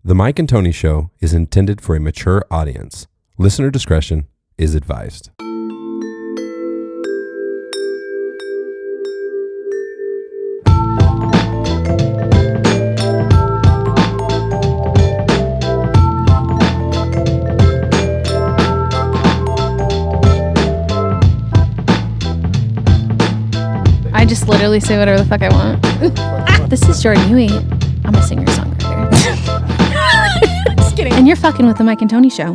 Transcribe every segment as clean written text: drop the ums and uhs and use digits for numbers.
The Mike and Tony Show is intended for a mature audience. Listener discretion is advised. I just literally say whatever the fuck I want. This is Jordan Uniq. I'm a singer-songwriter. Just kidding. And you're fucking with the Mike and Tony Show.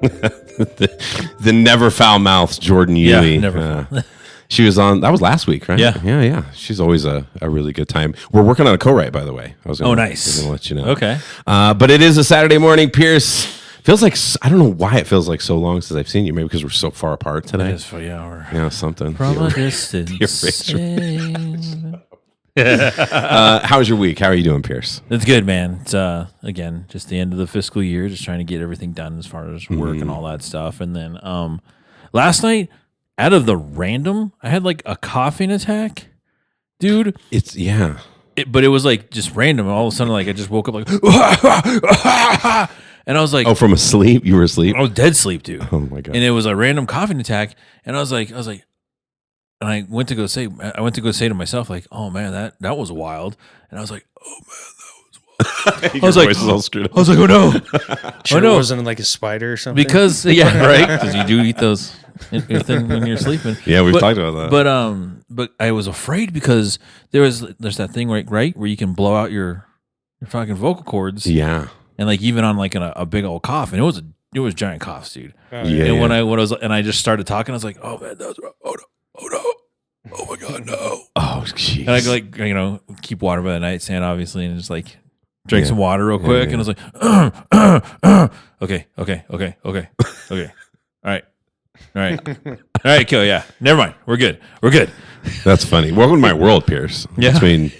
the never foul mouthed Jordan Uniq. Yeah, never. She was on. That was last week, right? Yeah. She's always a really good time. We're working on a co-write, by the way. Nice. I was gonna let you know. Okay. But it is a Saturday morning, Pierce. Feels like, I don't know why it feels like so long since I've seen you. Maybe because we're so far apart today. It is for the hour. Yeah, something. From a distance. How was your week? How are you doing, Pierce? It's good, man. It's again just the end of the fiscal year, just trying to get everything done as far as work and all that stuff. And then last night, out of the random, I had like a coughing attack, dude. But it was like just random. And all of a sudden, like I just woke up like. And I was like, oh, from asleep? You were asleep? I was dead sleep, dude. Oh my God. And it was a random coughing attack. And I was like, and I went to go say to myself, like, oh man, that was wild. And I was like, oh man, that was wild. I was like, oh no. Sure, it wasn't like a spider or something. Because, yeah, right. Because you do eat those when you're sleeping. Yeah, we've talked about that. But I was afraid because there's that thing, right, where you can blow out your fucking vocal cords. Yeah. And like even on like a big old cough, and it was giant coughs, dude. Yeah. And when I just started talking, I was like, oh man, that was oh no, oh my God, no. Oh jeez. And I keep water by the nightstand, obviously, and just like drank some water real quick, and I was like, okay, all right, kill, yeah, never mind, we're good. That's funny. Welcome to my world, Pierce. Yeah. Between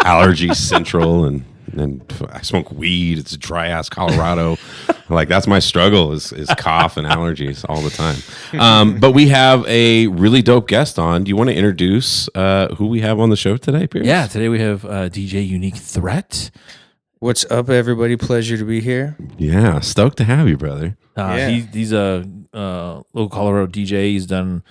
allergy central and I smoke weed. It's dry ass Colorado. Like that's my struggle is cough and allergies all the time. But we have a really dope guest on. Do you want to introduce who we have on the show today, Pierce? Yeah, today we have DJ Uniq Thret. What's up, everybody? Pleasure to be here. Yeah, stoked to have you, brother. He's a local Colorado DJ. He's done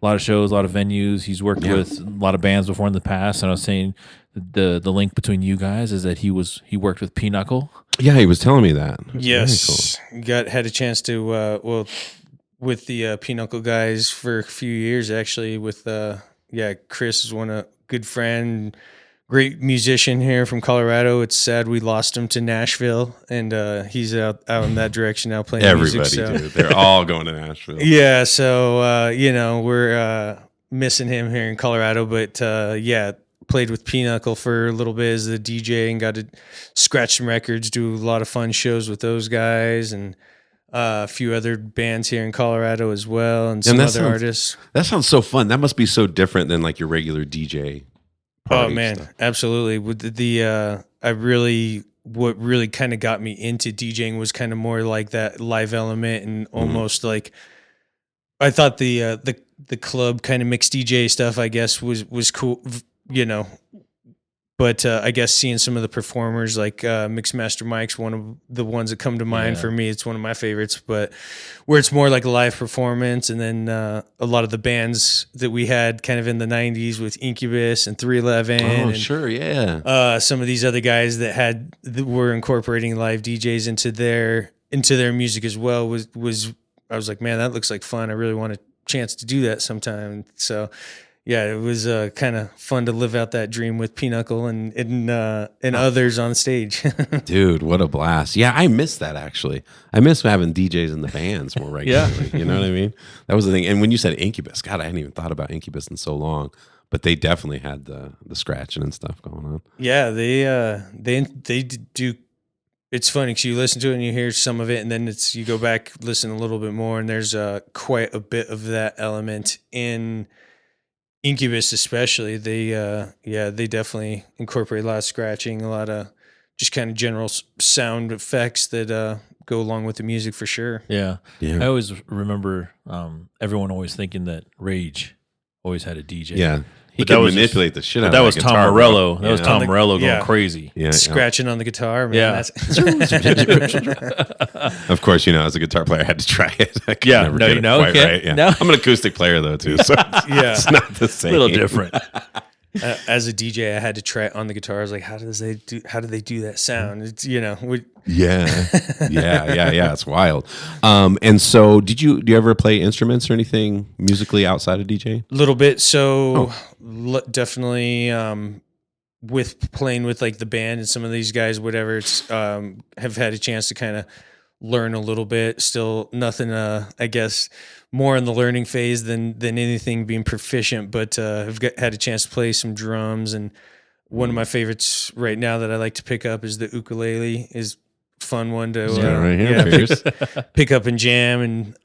a lot of shows, a lot of venues. He's worked with a lot of bands before in the past. And I was saying the link between you guys is that he worked with P-Nuckle. Yeah, he was telling me that. Yes, cool. Had a chance to with the P-Nuckle guys for a few years actually. With Chris is a good friend, great musician here from Colorado. It's sad we lost him to Nashville, and he's out in that direction now playing music. Everybody, dude. They're all going to Nashville. Yeah, so we're missing him here in Colorado, but played with P-Nuckle for a little bit as the DJ and got to scratch some records, do a lot of fun shows with those guys, and a few other bands here in Colorado as well, and some other artists. That sounds so fun. That must be so different than like your regular DJ. Oh man, stuff. Absolutely. With what really kind of got me into DJing was kind of more like that live element and almost like I thought the club kind of mixed DJ stuff I guess was cool, But I guess seeing some of the performers like Mixmaster Mike's one of the ones that come to mind for me. It's one of my favorites, but where it's more like a live performance. And then a lot of the bands that we had kind of in the 90s with Incubus and 311. Oh, and, sure, yeah. Some of these other guys that were incorporating live DJs into their music as well was I was like, man, that looks like fun. I really want a chance to do that sometime. So yeah, it was kind of fun to live out that dream with P-Nuckle and others on stage. Dude, what a blast. Yeah, I miss that actually. I miss having DJs in the bands more regularly. You know what I mean? That was the thing. And when you said Incubus, God, I hadn't even thought about Incubus in so long. But they definitely had the scratching and stuff going on. Yeah, they do. It's funny because you listen to it and you hear some of it, and then you go back, listen a little bit more, and there's quite a bit of that element in Incubus especially. They definitely incorporate a lot of scratching, a lot of just kind of general sound effects that go along with the music for sure. Yeah. I always remember everyone always thinking that Rage always had a DJ. Yeah. He But that could was manipulate the shit out That of was that Tom guitar, Morello. bro. That was Yeah. Tom Morello going Yeah. crazy. Yeah, Scratching on the guitar, man. Yeah. Of course, as a guitar player, I had to try it. I could Yeah, never no, get you it know, quite okay. right. Yeah. No. I'm an acoustic player though too, so Yeah. it's not the A same. little different. As a DJ, I had to try it on the guitar. I was like, how do they do that sound? It's, Yeah, it's wild. And so, do you ever play instruments or anything musically outside of DJ? a little bit. So definitely with playing with like the band and some of these guys, whatever, it's have had a chance to kind of learn a little bit. Still nothing, I guess, more in the learning phase than anything being proficient, but I've had a chance to play some drums, and one of my favorites right now that I like to pick up is the ukulele. Is fun one to right here, pick up and jam, and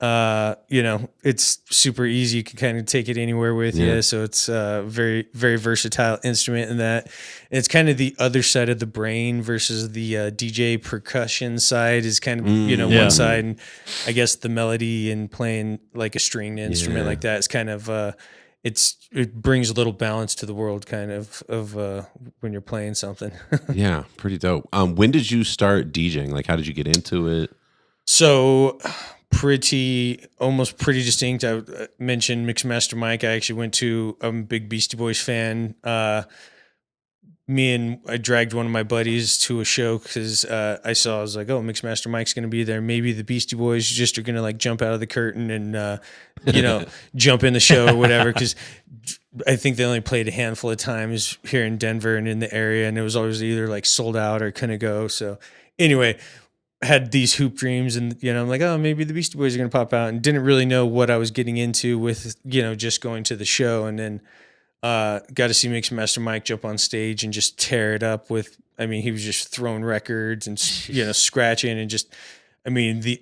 it's super easy. You can kind of take it anywhere with you, so it's a very, very versatile instrument in that. It's kind of the other side of the brain versus the DJ percussion side is kind of one side, and I guess the melody and playing like a stringed instrument like that is kind of it brings a little balance to the world, kind of when you're playing something. Yeah, pretty dope. When did you start DJing? Like, how did you get into it? So almost pretty distinct. I mentioned Mixmaster Mike. I actually went to, I'm a big Beastie Boys fan. I dragged one of my buddies to a show because I was like, oh, Mixmaster Mike's going to be there. Maybe the Beastie Boys just are going to like jump out of the curtain and, jump in the show or whatever. Because I think they only played a handful of times here in Denver and in the area. And it was always either like sold out or couldn't go. So anyway, had these hoop dreams, and I'm like, oh, maybe the Beastie Boys are going to pop out, and didn't really know what I was getting into with just going to the show. And then got to see Mixmaster Mike jump on stage and just tear it up with, he was just throwing records and scratching, and just, the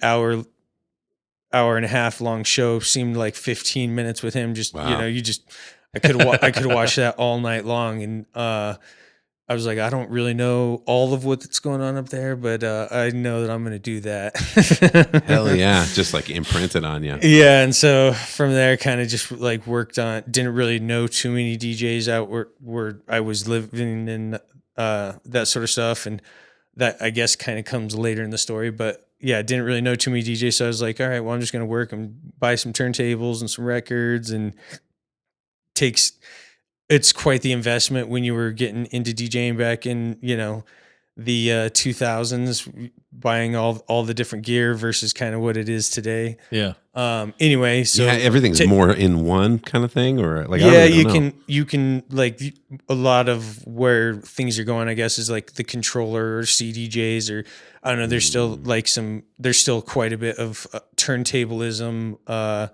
hour and a half long show seemed like 15 minutes with him. Just, wow. I could have watched that all night long. And I was like, I don't really know all of what's going on up there, but I know that I'm going to do that. Hell yeah. Just like imprinted on you. Yeah. And so from there, kind of just like worked on, didn't really know too many DJs out where I was living in that sort of stuff. And that, I guess, kind of comes later in the story. But yeah, I didn't really know too many DJs. So I was like, all right, well, I'm just going to work and buy some turntables and some records, and it's quite the investment when you were getting into DJing back in, the 2000s, buying all the different gear versus kind of what it is today. Yeah. Anyway, so everything's more in one kind of thing, or like, you can like a lot of where things are going, I guess, is like the controller or CDJs, or I don't know. There's still there's still quite a bit of turntablism,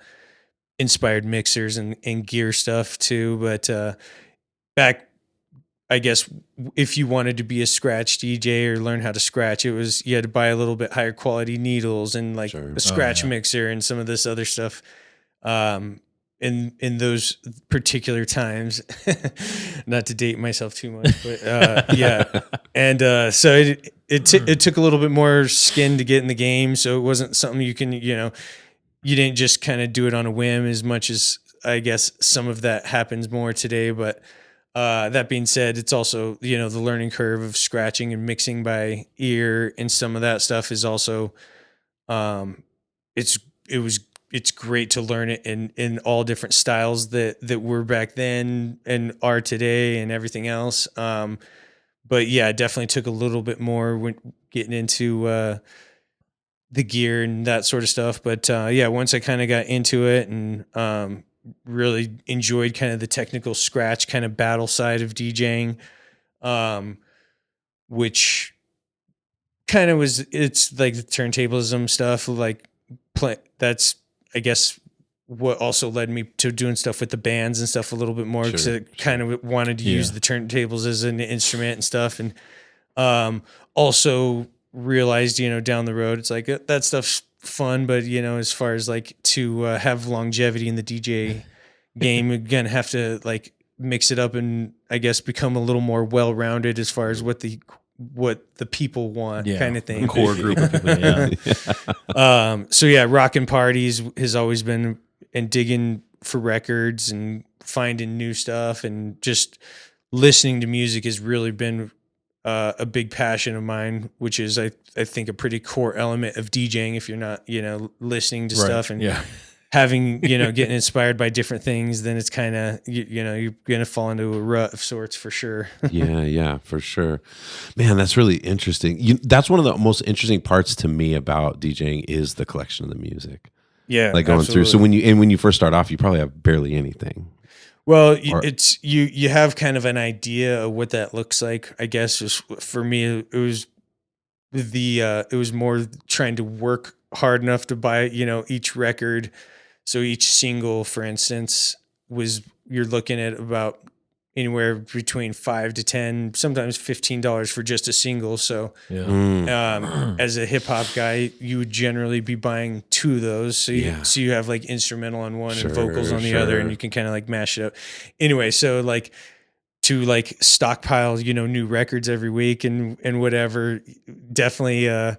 inspired mixers and gear stuff too. But back, I guess, if you wanted to be a scratch DJ or learn how to scratch, you had to buy a little bit higher quality needles and like a scratch mixer and some of this other stuff. In those particular times, not to date myself too much, but yeah. And so it took a little bit more skin to get in the game. So it wasn't something you can, you didn't just kind of do it on a whim, as much as I guess some of that happens more today. But that being said, it's also, the learning curve of scratching and mixing by ear, and some of that stuff is also, it's great to learn it in all different styles that were back then and are today and everything else. But yeah, it definitely took a little bit more when getting into the gear and that sort of stuff. But yeah, once I kind of got into it and really enjoyed kind of the technical scratch kind of battle side of DJing, which kind of it's like the turntablism stuff, like that's, I guess, what also led me to doing stuff with the bands and stuff a little bit more, because I kind of wanted to use the turntables as an instrument and stuff. And also realized, down the road, it's like that stuff's fun, but as far as like to have longevity in the DJ game, you're gonna have to like mix it up and I guess become a little more well-rounded as far as what the people want, kind of thing. Core group of people. Yeah. So yeah, rocking parties has always been, and digging for records and finding new stuff, and just listening to music has really been a big passion of mine, which is I think a pretty core element of DJing. If you're not, listening to stuff and having, getting inspired by different things, then it's kind of, you're going to fall into a rut of sorts for sure. Yeah, for sure. Man, that's really interesting. That's one of the most interesting parts to me about DJing is the collection of the music. Yeah. Like going through. So when you first start off, you probably have barely anything. Well, it's you have kind of an idea of what that looks like. I guess for me, it was more trying to work hard enough to buy, each record. So each single, for instance, you're looking at about anywhere between $5 to $10, sometimes $15 for just a single. So as a hip hop guy, you would generally be buying 2 of those. So you have like instrumental on one and vocals on the other, and you can kind of like mash it up. Anyway, so like to like stockpile, new records every week and whatever, definitely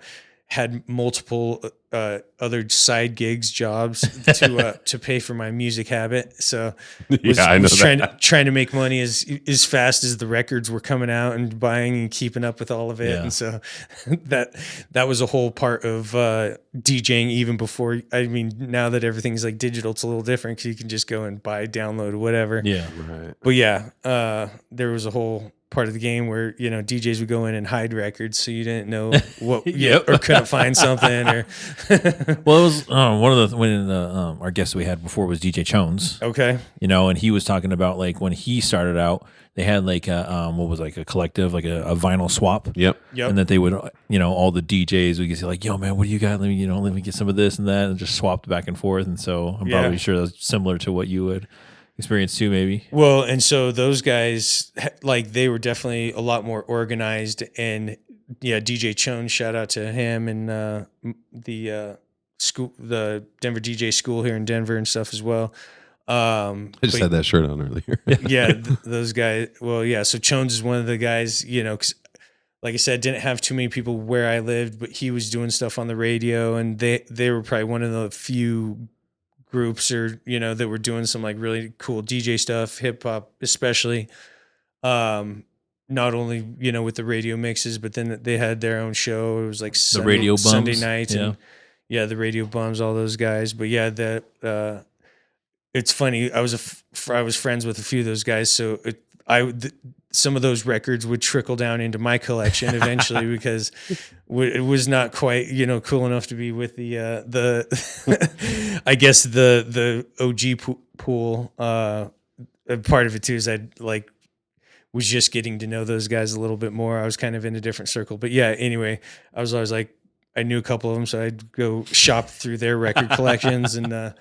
had multiple other side gigs, jobs to pay for my music habit. So I was trying to make money as fast as the records were coming out and buying and keeping up with all of it. Yeah. And so that was a whole part of DJing even before. I mean, now that everything's like digital, it's a little different because you can just go and buy, download, whatever. Yeah, right. But there was a whole part of the game where DJs would go in and hide records, so you didn't know what or couldn't find something. Or well, it was one of the our guest we had before was DJ Chones. Okay, and he was talking about like when he started out, they had like a a collective, like a vinyl swap. Yep. And that they would all the DJs would say like, yo man, what do you got? Let me get some of this and that, and just swapped back and forth. And so I'm probably sure that's similar to what you would experience too, maybe. Well, and so those guys, like, they were definitely a lot more organized, and DJ Chones, shout out to him, and the Denver DJ school here in Denver and stuff as well. I just had that shirt on earlier. Those guys. Well, so Chones is one of the guys, 'cause like I said, didn't have too many people where I lived, but he was doing stuff on the radio, and they were probably one of the few groups or that were doing some like really cool DJ stuff, hip hop especially, not only with the radio mixes, but then they had their own show. It was like the Radio Bums. Sunday nights, and the Radio Bums, all those guys. But it's funny, I was friends with a few of those guys, so some of those records would trickle down into my collection eventually because it was not quite, cool enough to be with the I guess the OG pool. Part of it too is I was just getting to know those guys a little bit more. I was kind of in a different circle, but anyway, I was always like, I knew a couple of them, so I'd go shop through their record collections and,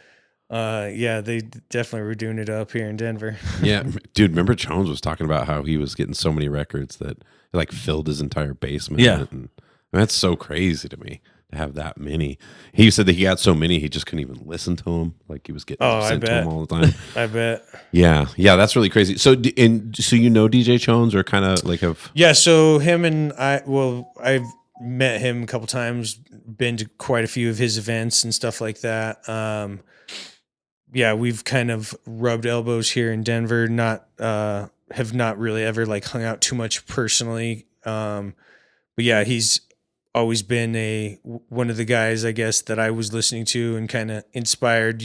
they definitely were doing it up here in Denver. Yeah, dude, remember Chones was talking about how he was getting so many records that like filled his entire basement. Yeah. And that's so crazy to me to have that many. He said that he got so many he just couldn't even listen to them. Like he was getting sent to him all the time. I bet. Yeah, that's really crazy. So DJ Chones, or kind of like have? Yeah, so him and I've met him a couple times, been to quite a few of his events and stuff like that. We've kind of rubbed elbows here in Denver, have not really ever like hung out too much personally. But he's always been one of the guys, I guess, that I was listening to and kind of inspired,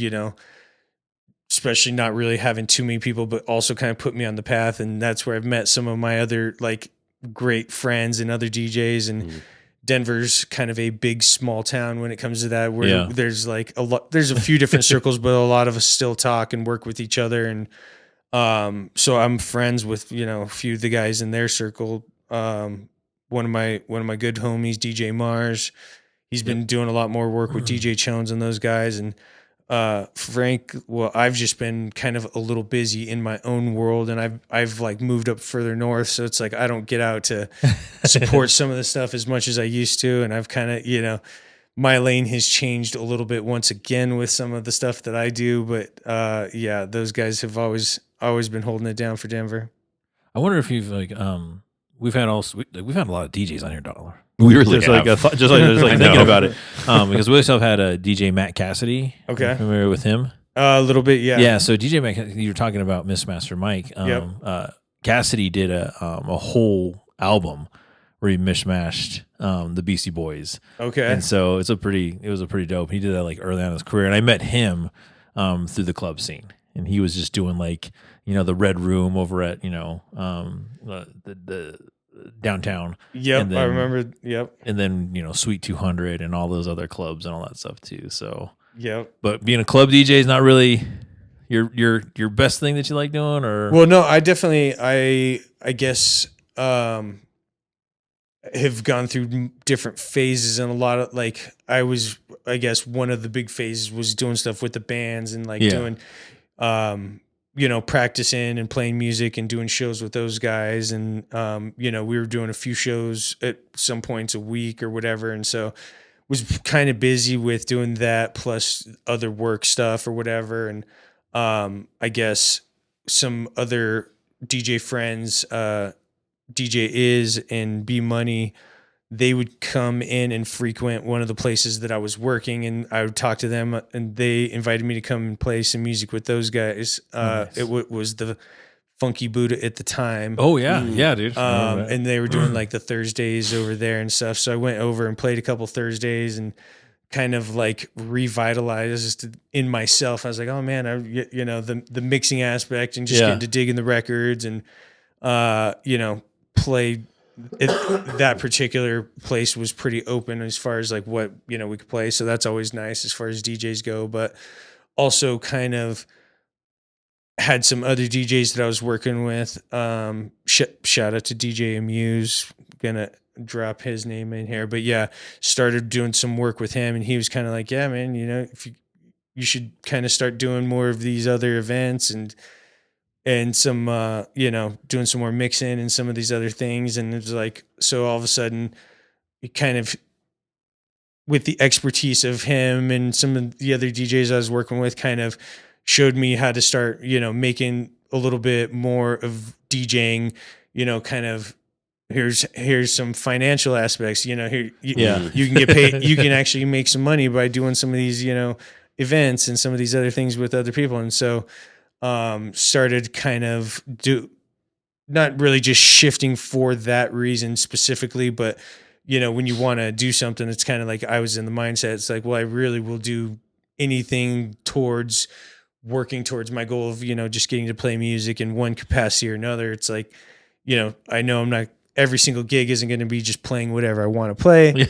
especially not really having too many people, but also kind of put me on the path. And that's where I've met some of my other like great friends and other DJs, and Denver's kind of a big small town when it comes to that, where there's like there's a few different circles, but a lot of us still talk and work with each other. And so I'm friends with, a few of the guys in their circle. One of my good homies, DJ Mars, he's been doing a lot more work with DJ Chones and those guys. And Frank, I've just been kind of a little busy in my own world, and I've like moved up further north, so it's like I don't get out to support some of the stuff as much as I used to, and I've kind of my lane has changed a little bit once again with some of the stuff that I do, but those guys have always been holding it down for Denver. I wonder if you've we've had a lot of DJs on here, Dollar. We really have. Just like thinking about it, because we also had a DJ Matt Cassidy. Okay, familiar with him? A little bit, yeah. Yeah. So DJ Mike, you were talking about Mixmaster Mike. Yep. Cassidy did a whole album where he mishmashed the Beastie Boys. Okay. And so it was a pretty dope. He did that like early on in his career, and I met him through the club scene, and he was just doing like the Red Room over at the downtown. Yep, then, I remember. Yep. And then Sweet 200 and all those other clubs and all that stuff too. So yep. But being a club DJ is not really your best thing that you like doing, or well, no, I definitely I guess have gone through different phases, and a lot of I guess one of the big phases was doing stuff with the bands and doing practicing and playing music and doing shows with those guys, and we were doing a few shows at some points a week or whatever, and so was kind of busy with doing that plus other work stuff or whatever, and I guess some other DJ friends, DJ Is and B Money, they would come in and frequent one of the places that I was working, and I would talk to them, and they invited me to come and play some music with those guys. Nice. It was the Funky Buddha at the time. Oh yeah, yeah, dude. And they were doing like the Thursdays over there and stuff. So I went over and played a couple Thursdays and kind of like revitalized in myself. I was like, oh man, the mixing aspect and just getting to dig in the records and play. That particular place was pretty open as far as like what we could play, so that's always nice as far as DJs go. But also kind of had some other DJs that I was working with. Shout out to DJ Amuse, gonna drop his name in here, but yeah, started doing some work with him, and he was kind of like, yeah man, if you should kind of start doing more of these other events and some, doing some more mixing and some of these other things. And it was like, so all of a sudden it kind of, with the expertise of him and some of the other DJs I was working with, kind of showed me how to start, making a little bit more of DJing, kind of, here's some financial aspects, here, you can get paid, you can actually make some money by doing some of these, events and some of these other things with other people. And so, started kind of not really just shifting for that reason specifically, but when you want to do something, it's kind of like I was in the mindset. It's like, well, I really will do anything towards working towards my goal of, just getting to play music in one capacity or another. It's like, I know I'm not, every single gig isn't going to be just playing whatever I want to play.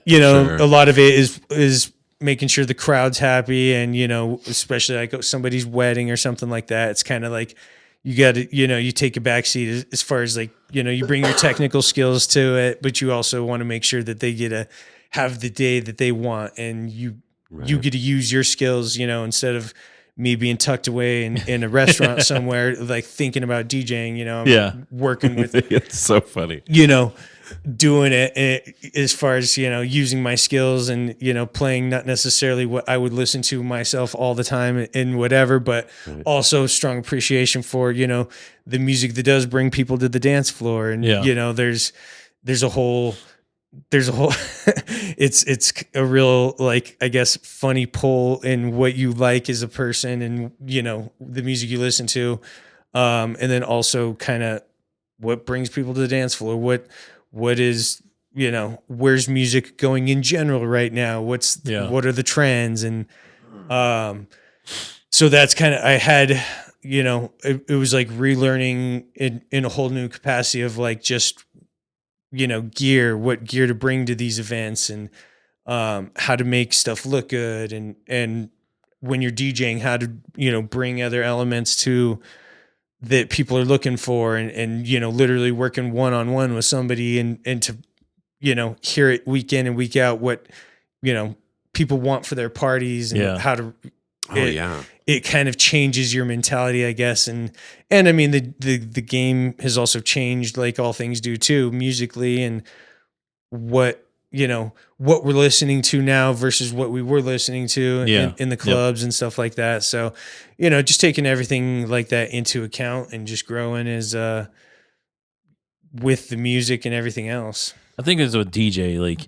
Sure. A lot of it is making sure the crowd's happy, and especially like somebody's wedding or something like that, it's kind of like you got to you take a backseat as far as like you bring your technical skills to it, but you also want to make sure that they get to have the day that they want, and you get to use your skills, instead of me being tucked away in a restaurant somewhere like thinking about DJing. I'm working with it's so funny, doing it as far as using my skills and playing not necessarily what I would listen to myself all the time and whatever, but also strong appreciation for the music that does bring people to the dance floor. And there's a whole it's a real, like, I guess, funny pull in what you like as a person and the music you listen to, and then also kind of what brings people to the dance floor, what is, where's music going in general right now? What are the trends? And, so that's kind of, I had, it was like relearning in a whole new capacity of like, just, what gear to bring to these events, and, how to make stuff look good. And when you're DJing, how to, bring other elements to that people are looking for, and literally working one-on-one with somebody and to, hear it week in and week out, what, people want for their parties, and how to, it kind of changes your mentality, I guess. And I mean, the game has also changed, like all things do too, musically, and what we're listening to now versus what we were listening to in the clubs and stuff like that. So, just taking everything like that into account and just growing as with the music and everything else. I think as a DJ, like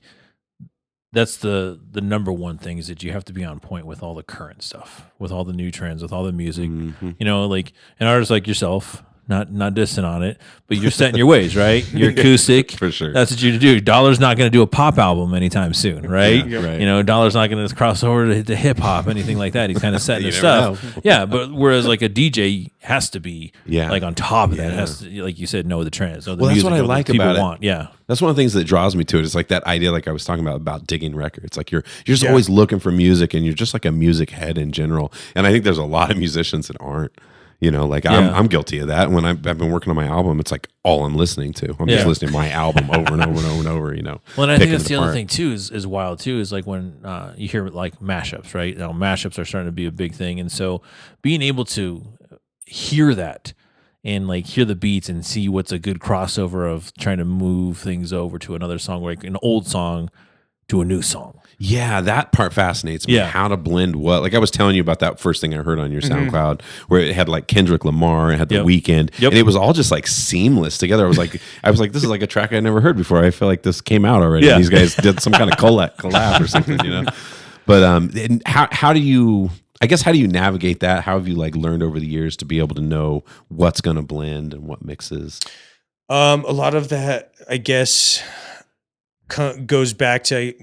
that's the number one thing is that you have to be on point with all the current stuff, with all the new trends, with all the music. You know, like an artist like yourself, not dissing on it, but you're set in your ways, right? You're acoustic. For sure. That's what you do. Dollar's not going to do a pop album anytime soon, right? Yeah, right. You know, Dollar's not going to cross over to hip hop, anything like that. He's kind of setting his stuff. Yeah, but whereas like a DJ has to be like on top of that. It has to, like you said, know the trends. Know the music, that's what I like about it. Yeah. That's one of the things that draws me to it. Is like that idea, like I was talking about digging records. Like you're just always looking for music, and you're just like a music head in general. And I think there's a lot of musicians that aren't. You know, like I'm guilty of that. When I've been working on my album, it's like all I'm listening to. I'm just listening to my album over and over and over and over. You know. Well, and I think that's the other thing too is wild too is like when you hear like mashups, right? Now mashups are starting to be a big thing, and so being able to hear that and like hear the beats and see what's a good crossover of trying to move things over to another song, like an old song to a new song. Yeah, that part fascinates me. Yeah. How to blend what? Like I was telling you about that first thing I heard on your SoundCloud, where it had like Kendrick Lamar and had the Weeknd, and it was all just like seamless together. I was like, this is like a track I never heard before. I feel like this came out already. Yeah. These guys did some kind of collab or something, you know. But and how do you? I guess how do you navigate that? How have you like learned over the years to be able to know what's going to blend and what mixes? A lot of that, I guess, goes back to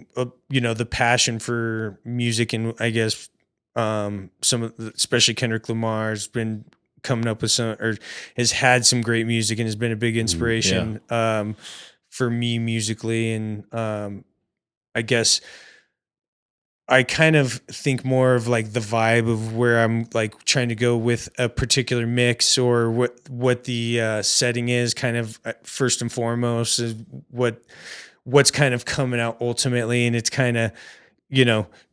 the passion for music, and I guess some of especially Kendrick Lamar has been coming up with some, or has had some great music, and has been a big inspiration for me musically. And I guess I kind of think more of like the vibe of where I'm like trying to go with a particular mix, or what the setting is, kind of first and foremost is what's kind of coming out ultimately. And it's kind of,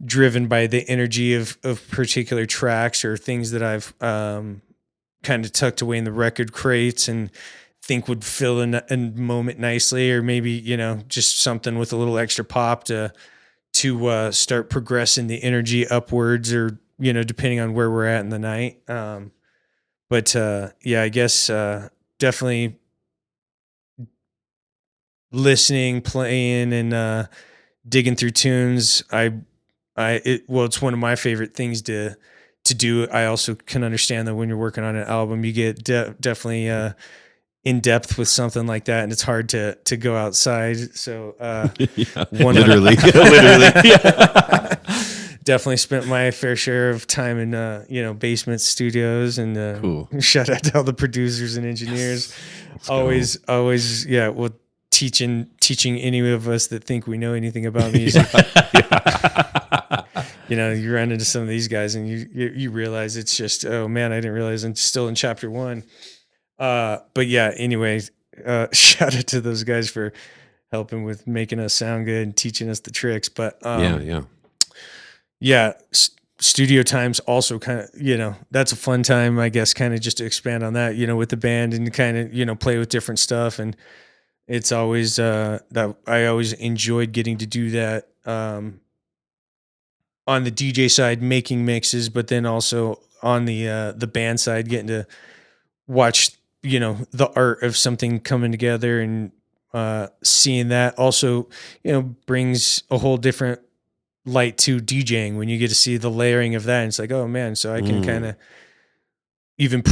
driven by the energy of particular tracks or things that I've kind of tucked away in the record crates and think would fill in a moment nicely, or maybe, just something with a little extra pop to start progressing the energy upwards, or, depending on where we're at in the night. But I guess definitely listening, playing, and digging through tunes. It's one of my favorite things to do. I also can understand that when you're working on an album, you get definitely in depth with something like that, and it's hard to go outside. So literally, definitely spent my fair share of time in basement studios, and Cool. Shout out to all the producers and engineers. Always, well, teaching any of us that think we know anything about music. You run into some of these guys and you realize it's just, oh man, I didn't realize I'm still in chapter 1. But yeah, anyways, shout out to those guys for helping with making us sound good and teaching us the tricks. But studio times also kind of, that's a fun time, I guess, kind of just to expand on that, with the band, and kind of, play with different stuff. And it's always that I always enjoyed getting to do that on the DJ side, making mixes, but then also on the band side, getting to watch the art of something coming together, and seeing that also brings a whole different light to DJing when you get to see the layering of that. And it's like, oh man, so I can kind of even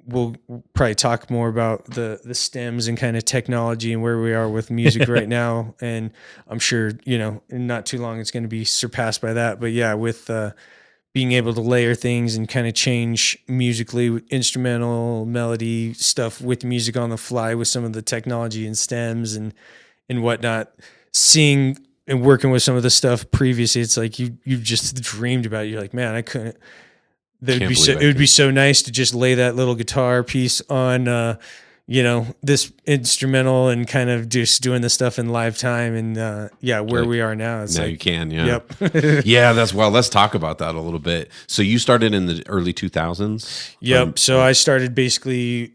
we'll probably talk more about the stems and kind of technology and where we are with music right now. And I'm sure, in not too long, it's going to be surpassed by that. But yeah, with being able to layer things and kind of change musically with instrumental melody stuff with music on the fly with some of the technology and stems and whatnot, seeing and working with some of the stuff previously, it's like you just dreamed about it. You're like, man, I couldn't. It would be so nice to just lay that little guitar piece on, this instrumental and kind of just doing the stuff in live time. And where we are now, it's now like, you can, yeah, yep, yeah. That's well. Let's talk about that a little bit. So you started in the early 2000s. Yep. So I started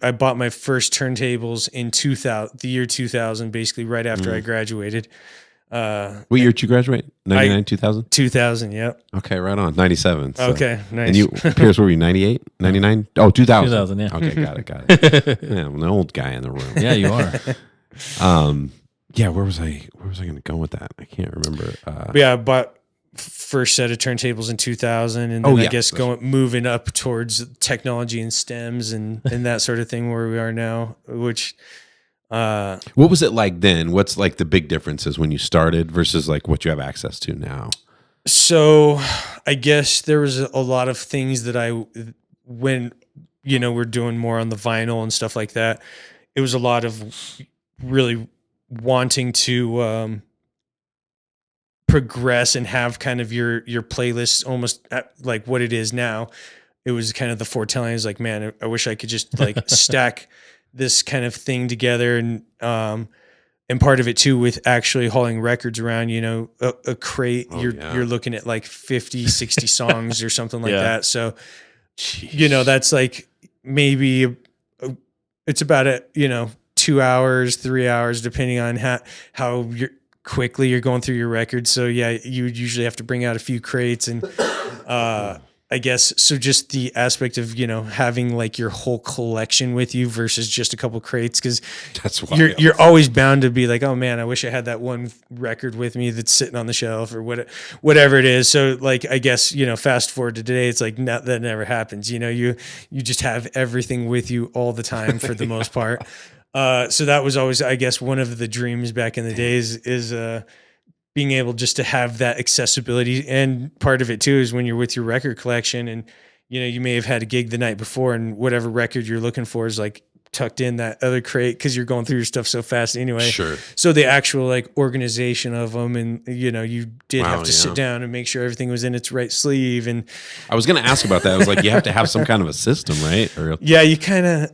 I bought my first turntables in the year 2000, basically right after I graduated. What year did you graduate? 99, 2000? 2000, yep. Okay, right on. 97. So. Okay, nice. And you, Pierce, what were you, 98? 99? Oh, 2000. 2000, yeah. Okay, got it. Yeah, I'm an old guy in the room. Yeah, you are. Yeah, where was I going to go with that? I can't remember. Yeah, but first set of turntables in 2000, and then I guess moving up towards technology and stems and that sort of thing where we are now. Which what was it like then? What's like the big differences when you started versus like what you have access to now? So I guess there was a lot of things that when we're doing more on the vinyl and stuff like that, it was a lot of really wanting to progress and have kind of your playlist almost like what it is now. It was kind of the foretelling is like, man, I wish I could just like stack this kind of thing together. And part of it too, with actually hauling records around, a crate, you're looking at like 50, 60 songs or something like that. So, that's like maybe it's about 2 hours, 3 hours, depending on how quickly you're going through your records. So yeah, you would usually have to bring out a few crates and, I guess, so just the aspect of, having like your whole collection with you versus just a couple crates. Cause you're always bound to be like, oh man, I wish I had that one record with me that's sitting on the shelf or whatever it is. So like, I guess, fast forward to today, it's like that never happens. You just have everything with you all the time for the most part. So that was always, I guess, one of the dreams back in the days is, being able just to have that accessibility. And part of it too is when you're with your record collection and, you may have had a gig the night before and whatever record you're looking for is like tucked in that other crate because you're going through your stuff so fast anyway. Sure. So the actual like organization of them and, you did have to sit down and make sure everything was in its right sleeve. And I was going to ask about that. I was like, you have to have some kind of a system, right? Or yeah, you kind of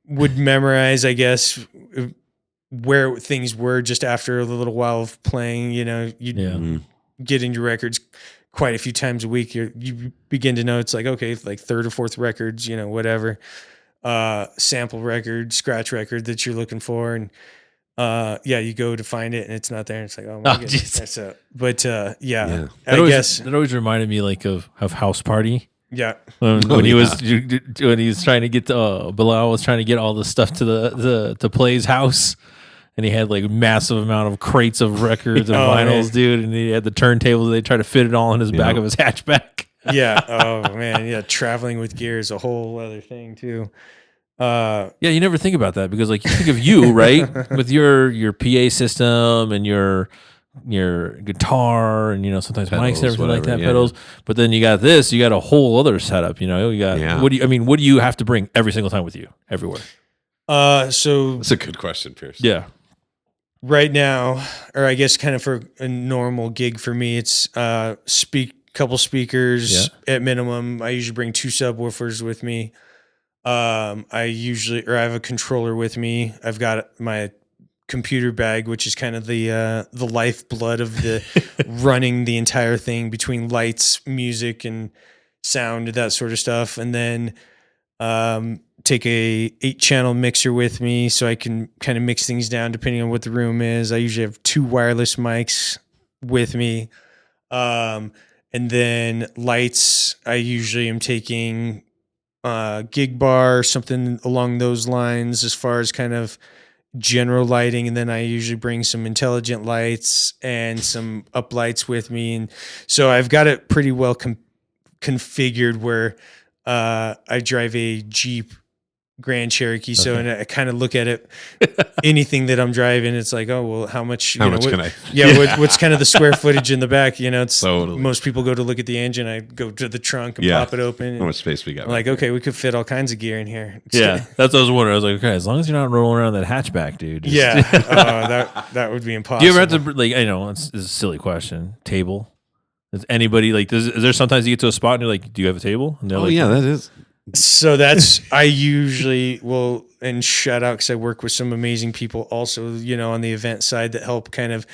would memorize, I guess, where things were just after a little while of playing. You'd get in your records quite a few times a week. You begin to know it's like, okay, like third or fourth records, whatever, sample record, scratch record that you're looking for. And, you go to find it and it's not there. And it's like, oh my goodness, that's it. But, I guess that always reminded me like of House Party. Yeah. When he was trying to get Bilal was trying to get all the stuff to the Play's house. And he had like massive amount of crates of records and vinyls, dude. And he had the turntables. They tried to fit it all in his back of his hatchback. Yeah. Oh man. Yeah. Traveling with gear is a whole other thing too. Yeah. You never think about that because like you think of you, right? With your PA system and your guitar and sometimes mics and everything like that, pedals. But then you got this, you got a whole other setup, you got what do you have to bring every single time with you everywhere? So that's a good question, Pierce. Yeah. Right now, or I guess kind of for a normal gig for me, it's couple speakers at minimum. I usually bring 2 subwoofers with me. I have a controller with me. I've got my computer bag, which is kind of the lifeblood of the running the entire thing between lights, music, and sound, that sort of stuff. And then take a 8-channel mixer with me so I can kind of mix things down depending on what the room is. I usually have 2 wireless mics with me. And then lights, I usually am taking gig bar, something along those lines as far as kind of general lighting. And then I usually bring some intelligent lights and some up lights with me. And so I've got it pretty well configured where I drive a Jeep Grand Cherokee. So, and I kind of look at it, anything that I'm driving, it's like, oh, well, how much can I? Yeah. What's kind of the square footage in the back? It's totally. Most people go to look at the engine. I go to the trunk and pop it open. How much space we got? I'm like, okay, we could fit all kinds of gear in here. Yeah. That's what I was wondering. I was like, okay, as long as you're not rolling around that hatchback, dude. That would be impossible. Do you ever have to, like, I know it's a silly question, table? Does anybody is there sometimes you get to a spot and you're like, do you have a table? And they're like, yeah, that is. So I usually will, and shout out because I work with some amazing people also, on the event side that help kind of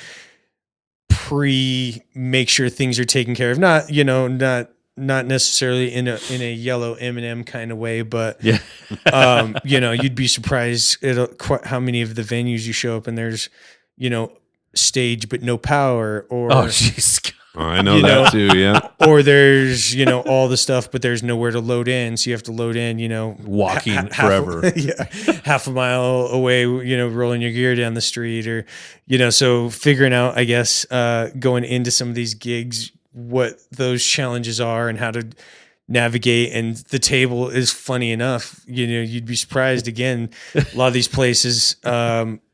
make sure things are taken care of. Not necessarily in a yellow M&M kind of way, but you'd be surprised at how many of the venues you show up and there's, stage but no power, or I know that too. Yeah. Or there's, all the stuff, but there's nowhere to load in. So you have to load in, Walking forever. Half a mile away, rolling your gear down the street or, so figuring out, I guess, going into some of these gigs, what those challenges are and how to navigate. And the table is funny enough, you'd be surprised again. A lot of these places,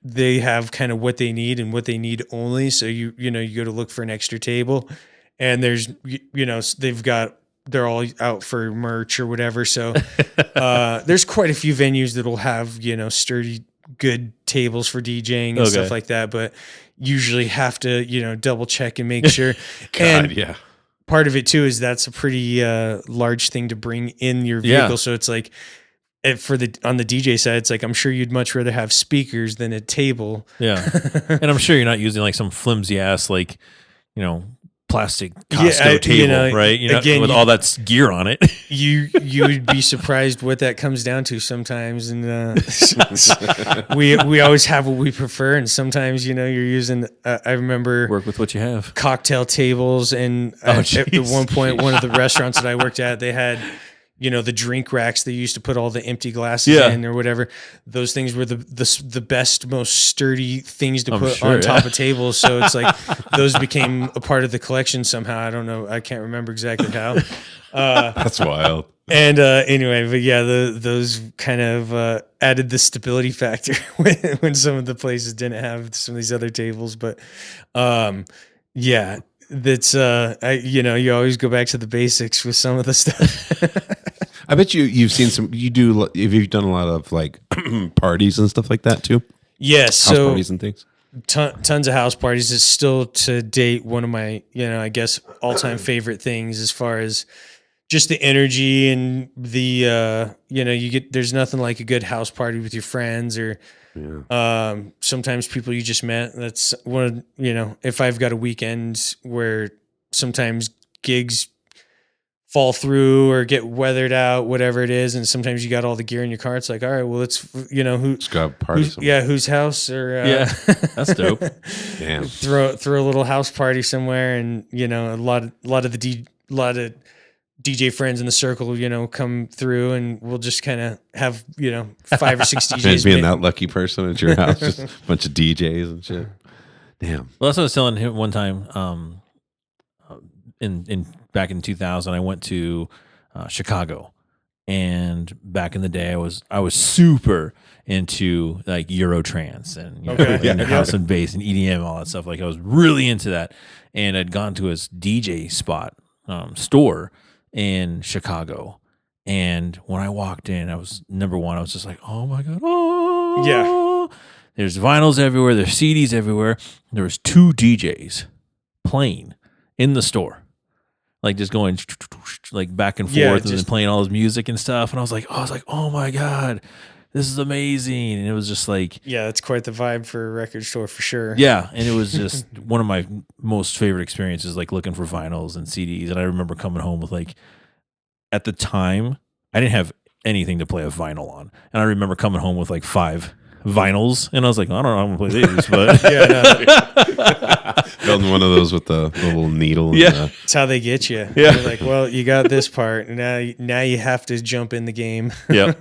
they have kind of what they need and what they need only. So you go to look for an extra table and there's, they're all out for merch or whatever. So, there's quite a few venues that'll have, sturdy, good tables for DJing and stuff like that, but usually have to, double check and make sure. Part of it too is that's a pretty large thing to bring in your vehicle. So it's like on the DJ side, it's like I'm sure you'd much rather have speakers than a table. Yeah, and I'm sure you're not using like some flimsy ass plastic Costco table, right? Again, with all that gear on it. You would be surprised what that comes down to sometimes, and we always have what we prefer, and sometimes you're using. I remember work with what you have. Cocktail tables, and at one point, one of the restaurants that I worked at, they had. The drink racks they used to put all the empty glasses in or whatever. Those things were the best, most sturdy things to put on top of tables. So it's like those became a part of the collection somehow. I don't know. I can't remember exactly how. That's wild. And anyway, but yeah, those kind of added the stability factor when some of the places didn't have some of these other tables. But yeah. That's you always go back to the basics with some of the stuff. I bet you've seen you've done a lot of like parties and stuff like that too. Yes, house parties and things. Tons of house parties. It's still to date one of my I guess all-time favorite things as far as just the energy and the there's nothing like a good house party with your friends or sometimes people you just met. That's one of, if I've got a weekend where sometimes gigs fall through or get weathered out, whatever it is. And sometimes you got all the gear in your car. It's like, all right, well, let's go party. Whose house or, that's dope. Damn. Throw a little house party somewhere. And, a lot of DJ friends in the circle, come through and we'll just kind of have, 5 or 6 DJs. Being that lucky person at your house, just a bunch of DJs and shit. Damn. Well, that's what I was telling him one time. Back in 2000, I went to Chicago, and back in the day, I was super into like Euro trance and house and bass and EDM, all that stuff. Like I was really into that, and I'd gone to his DJ spot store in Chicago, and when I walked in, I was number one. I was just like, oh my god, oh yeah. There's vinyls everywhere. There's CDs everywhere. There was 2 DJs playing in the store. Like just going like back and forth and then playing all his music and stuff. And I was like, oh my God, this is amazing. And it was just like, it's quite the vibe for a record store for sure. Yeah. And it was just one of my most favorite experiences, like looking for vinyls and CDs. And I remember coming home with like, at the time, I didn't have anything to play a vinyl on. And I remember coming home with like 5 vinyls, and I was like, I don't know, I'm gonna play these, but building one of those with the little needle. That's how they get you. Yeah, you're like, well, you got this part, and now you have to jump in the game. Yeah,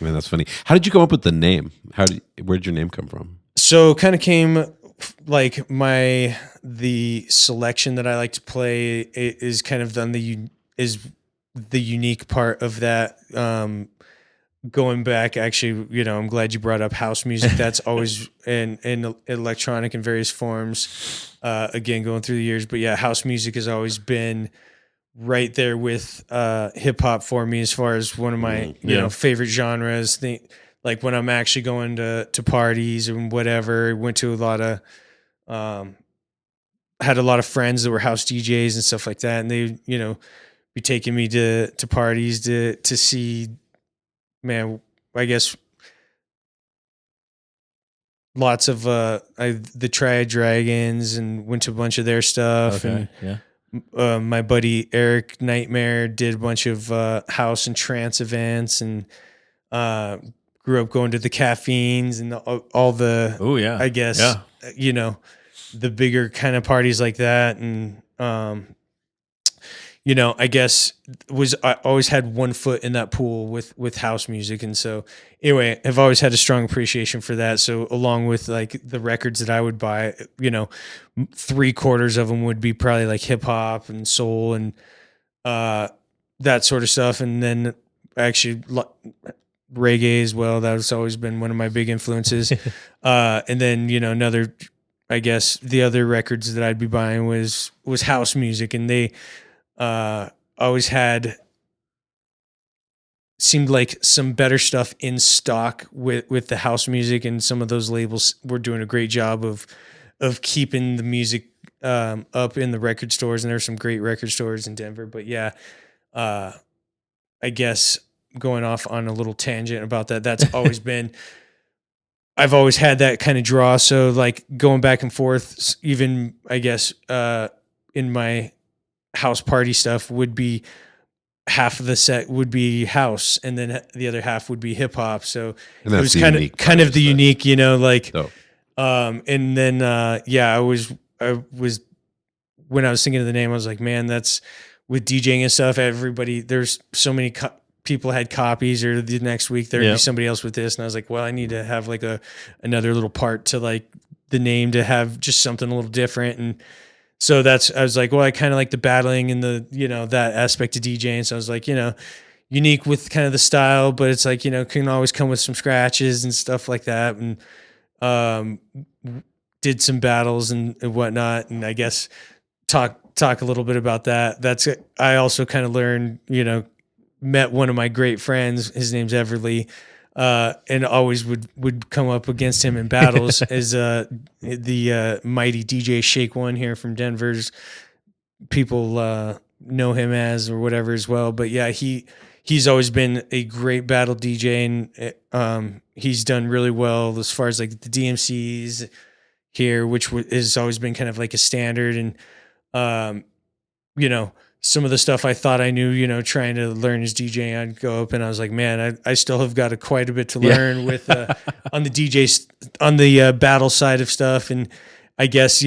man, that's funny. How did you come up with the name? Where'd your name come from? So, kind of came like the selection that I like to play is kind of done is the unique part of that. Going back, actually, I'm glad you brought up house music. That's always in electronic in various forms. Again, going through the years, but yeah, house music has always been right there with hip hop for me as far as one of my favorite genres. Like when I'm actually going to parties and whatever, went to a lot of had a lot of friends that were house DJs and stuff like that, and they be taking me to parties to see. Man, I guess lots of the Triad Dragons, and went to a bunch of their stuff. Okay, and my buddy Eric Nightmare did a bunch of house and trance events, and grew up going to the caffeines and all the. Oh yeah, I guess the bigger kind of parties like that, and I guess I always had one foot in that pool with house music. And so anyway, I've always had a strong appreciation for that. So along with like the records that I would buy, 3/4 of them would be probably like hip hop and soul and that sort of stuff. And then actually reggae as well. That's always been one of my big influences. And then, another, I guess the other records that I'd be buying was house music, and they always seemed like some better stuff in stock with the house music, and some of those labels were doing a great job of keeping the music up in the record stores, and there's some great record stores in Denver. But yeah, I guess going off on a little tangent about that, that's always been, I've always had that kind of draw. So like going back and forth, even I guess in my house party stuff would be half of the set would be house, and then the other half would be hip hop. So it was kind of the unique, and then I was when I was thinking of the name, I was like, man, that's with DJing and stuff. Everybody, there's so many people had copies, or the next week there'd be somebody else with this, and I was like, well, I need to have like another little part to like the name to have just something a little different. And so I was like, well, I kind of like the battling and the, that aspect of DJing. So I was like, unique with kind of the style, but it's like, can always come with some scratches and stuff like that. And did some battles and whatnot. And I guess talk a little bit about that. I also kind of learned, met one of my great friends, his name's Everly, and always would come up against him in battles as the mighty DJ Shake One here from Denver's. People know him as or whatever as well. But yeah, he's always been a great battle DJ, and he's done really well as far as like the DMCs here, which has always been kind of like a standard. And some of the stuff I thought I knew, trying to learn as DJ, I'd go up and I was like, man, I still have got quite a bit to learn with on the battle side of stuff. And I guess,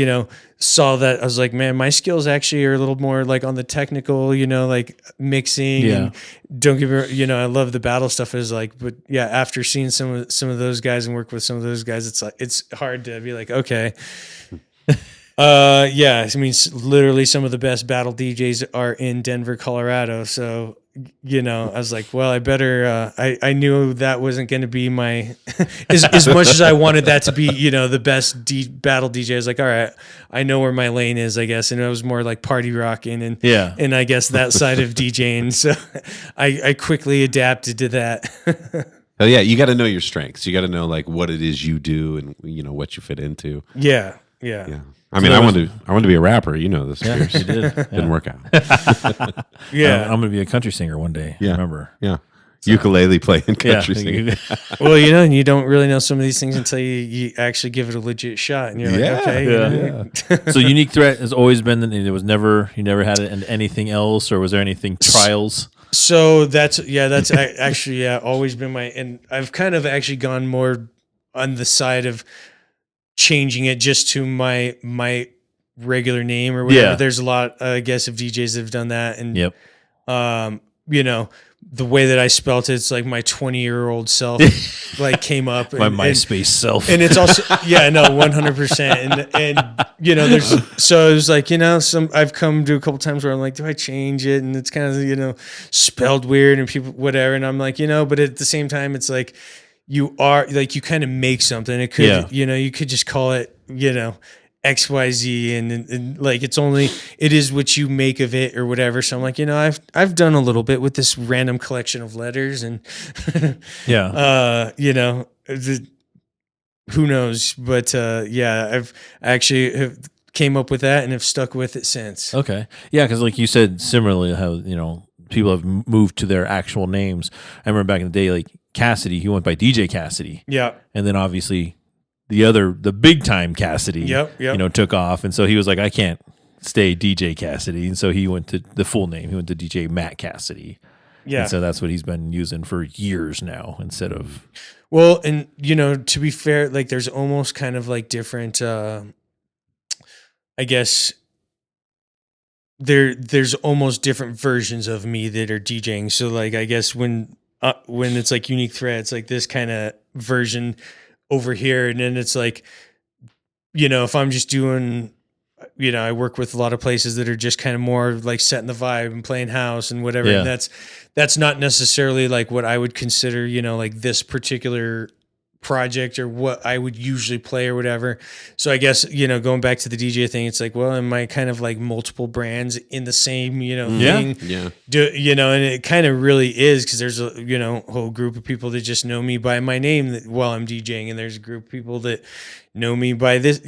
saw that I was like, man, my skills actually are a little more like on the technical, like mixing. Yeah. And don't give me, I love the battle stuff. Is like, but yeah, after seeing some of those guys and work with some of those guys, it's like, it's hard to be like, okay. I mean, literally some of the best battle DJs are in Denver, Colorado. So, I was like, well, I better, I knew that wasn't going to be my, as much as I wanted that to be, the best battle DJ. I was like, all right, I know where my lane is, I guess. And it was more like party rocking and I guess that side of DJing. So I quickly adapted to that. Oh yeah. You got to know your strengths. You got to know like what it is you do and what you fit into. Yeah. I mean, I wanted to be a rapper. This. Yeah, you did. Didn't work out. Yeah, I'm going to be a country singer one day. Yeah. Remember? Yeah. So, ukulele playing country singing. Well, and you don't really know some of these things until you actually give it a legit shot, and you're like, okay. Yeah. So Uniq Thret has always been. It was never. You never had it in anything else, or was there anything trials? So that's actually always been and I've kind of actually gone more on the side of changing it just to my regular name or whatever. Yeah. There's a lot, I guess, of DJs that have done that. And, yep. The way that I spelt it, it's like my 20-year-old self like came up. My MySpace self. And it's also, 100%. And there's, so it was like, I've come to a couple times where I'm like, do I change it? And it's kind of, spelled weird and people, whatever. And I'm like, but at the same time, it's like, you are like, you kind of make something. It could, you could just call it, XYZ and like, it is what you make of it or whatever. So I'm like, I've done a little bit with this random collection of letters and, who knows, but, I've actually have came up with that and have stuck with it since. Okay. Yeah. Cause like you said, similarly how, people have moved to their actual names. I remember back in the day, like Cassidy, he went by DJ Cassidy. Yeah. And then obviously the big time Cassidy, took off. And so he was like, I can't stay DJ Cassidy. And so he went to the full name. He went to DJ Matt Cassidy. Yeah. And so that's what he's been using for years now instead of. Well, and, to be fair, like there's almost kind of like different, I guess, there's almost different versions of me that are DJing. So like, I guess when it's like Uniq Thret, it's like this kind of version over here. And then it's like, if I'm just doing, I work with a lot of places that are just kind of more like setting the vibe and playing house and whatever. Yeah. And that's not necessarily like what I would consider, like this particular project or what I would usually play or whatever. So I guess, going back to the DJ thing, it's like, well, am I kind of like multiple brands in the same, thing? Yeah. And it kind of really is, because there's a, whole group of people that just know me by my name while I'm DJing. And there's a group of people that know me by this,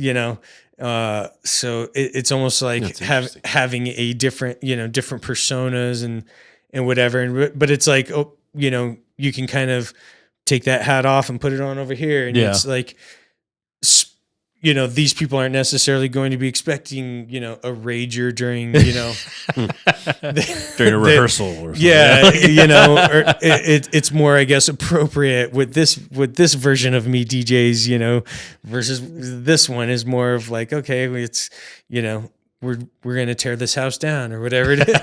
so it's almost like having a different, different personas and whatever. But it's like, you can kind of take that hat off and put it on over here. And it's like, these people aren't necessarily going to be expecting, a rager during, during a rehearsal or something. Yeah, or it's more, I guess, appropriate with this version of me DJs, versus this one is more of like, okay, it's, we're going to tear this house down or whatever it is.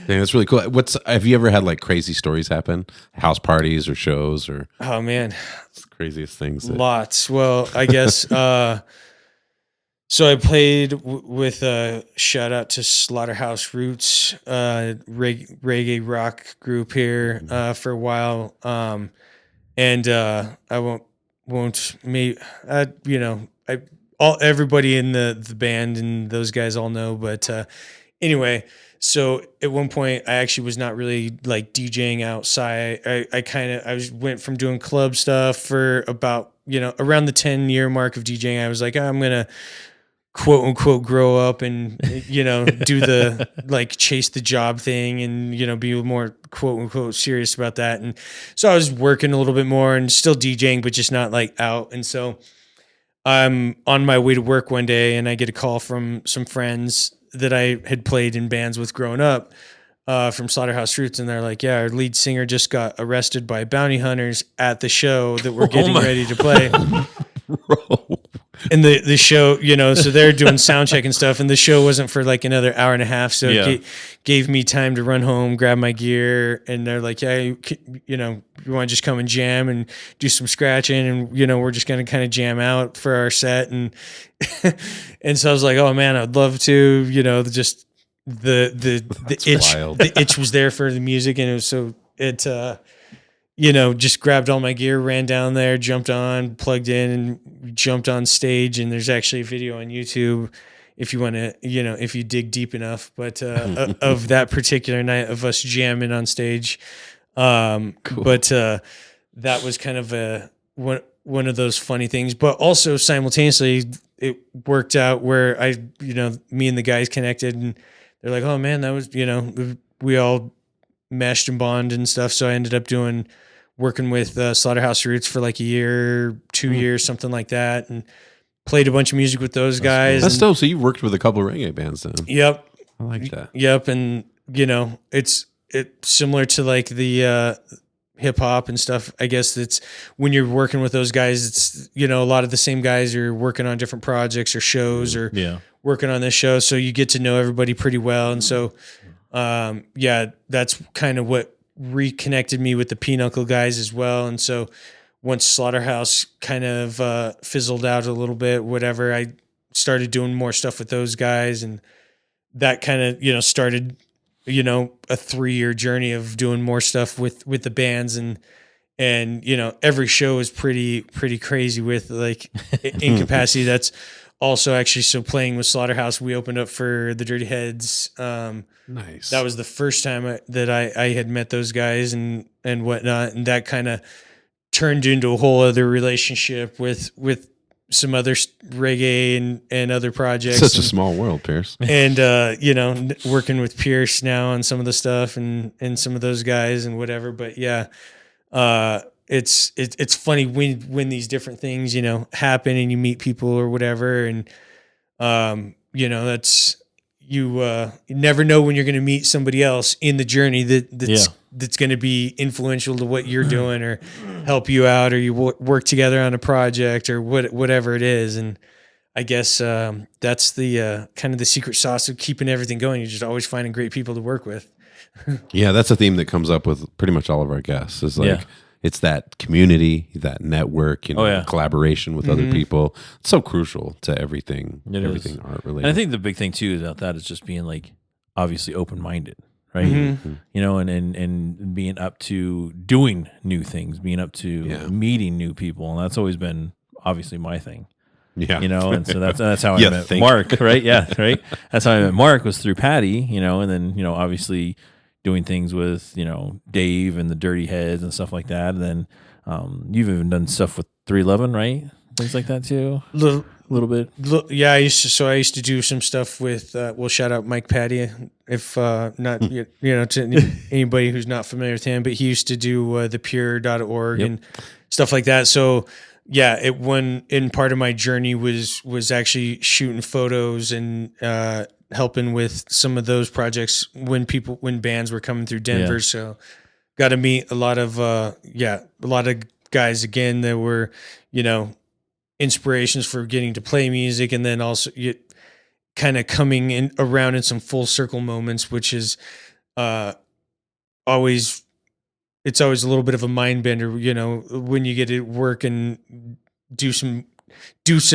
Yeah, that's really cool. Have you ever had like crazy stories happen? House parties or shows or? Oh man, it's the craziest things. Lots. Well, I guess. So I played with shout out to Slaughterhouse Roots, reggae rock group here for a while. And I won't maybe everybody in the band and those guys all know, but anyway. So at one point I actually was not really like DJing outside. I went from doing club stuff for about, around the 10-year mark of DJing. I was like, I'm going to quote unquote grow up and, do the like chase the job thing and, be more quote unquote serious about that. And so I was working a little bit more and still DJing, but just not like out. And so I'm on my way to work one day and I get a call from some friends that I had played in bands with growing up from Slaughterhouse Roots. And they're like, yeah, our lead singer just got arrested by bounty hunters at the show that we're getting ready to play. And the show, so they're doing sound check and stuff. And the show wasn't for like another hour and a half. So it gave me time to run home, grab my gear. And they're like, yeah, you want to just come and jam and do some scratching. And, we're just going to kind of jam out for our set. And, and so I was like, oh man, I'd love to, just the itch, wild. The itch was there for the music. And it was so just grabbed all my gear, ran down there, jumped on, plugged in, and jumped on stage. And there's actually a video on YouTube if you want to, if you dig deep enough, but of that particular night of us jamming on stage. Cool. But that was kind of one of those funny things. But also simultaneously, it worked out where me and the guys connected, and they're like, oh man, that was, we all meshed and bonded and stuff. So I ended up working with Slaughterhouse Roots for like a year, 2 years, something like that, and played a bunch of music with those guys. That's dope. So you worked with a couple of reggae bands then. Yep. I like that. Yep. And it's similar to like the hip hop and stuff. I guess it's when you're working with those guys, it's, a lot of the same guys are working on different projects or shows or working on this show. So you get to know everybody pretty well. And so, that's kind of what reconnected me with the P-Nuckle guys as well. And so once Slaughterhouse kind of fizzled out a little bit, whatever, I started doing more stuff with those guys, and that kind of, started, a 3-year journey of doing more stuff with the bands. And every show is pretty crazy with like Incapacity. That's also actually, so playing with Slaughterhouse, we opened up for the Dirty Heads. Nice. That was the first time that I had met those guys and whatnot. And that kind of turned into a whole other relationship with some other reggae and other projects. Such a small world, Pierce. And, working with Pierce now on some of the stuff and some of those guys and whatever. But yeah, it's funny when these different things, happen and you meet people or whatever. And, that's, you never know when you're going to meet somebody else in the journey that's going to be influential to what you're doing or help you out, or you work together on a project or whatever it is. And I guess that's the kind of the secret sauce of keeping everything going. You're just always finding great people to work with. Yeah, that's a theme that comes up with pretty much all of our guests. Is like Yeah. it's that community, that network, Oh, yeah. collaboration with other people. It's so crucial to everything, It is. everything art related. And I think the big thing too about that is just being like obviously open minded, right? Mm-hmm. You know, and being up to doing new things, being up to meeting new people, and that's always been obviously my thing. Yeah. You know, and so that's how You I met think. Mark, right? Yeah, right. That's how I met Mark was through Patty, you know, and then, you know, obviously doing things with, you know, Dave and the Dirty Heads and stuff like that. And then you've even done stuff with 311, right? Things like that too. A little bit. Yeah, I used to do some stuff with. We'll shout out Mike Patty, if not you know, to anybody who's not familiar with him. But he used to do the Pure.org and stuff like that. So yeah, in part of my journey was actually shooting photos and helping with some of those projects when bands were coming through Denver. Yeah. So got to meet a lot of guys again that were, you know, inspirations for getting to play music, and then also kind of coming in around in some full circle moments, which is always a little bit of a mind bender, you know, when you get to work and do some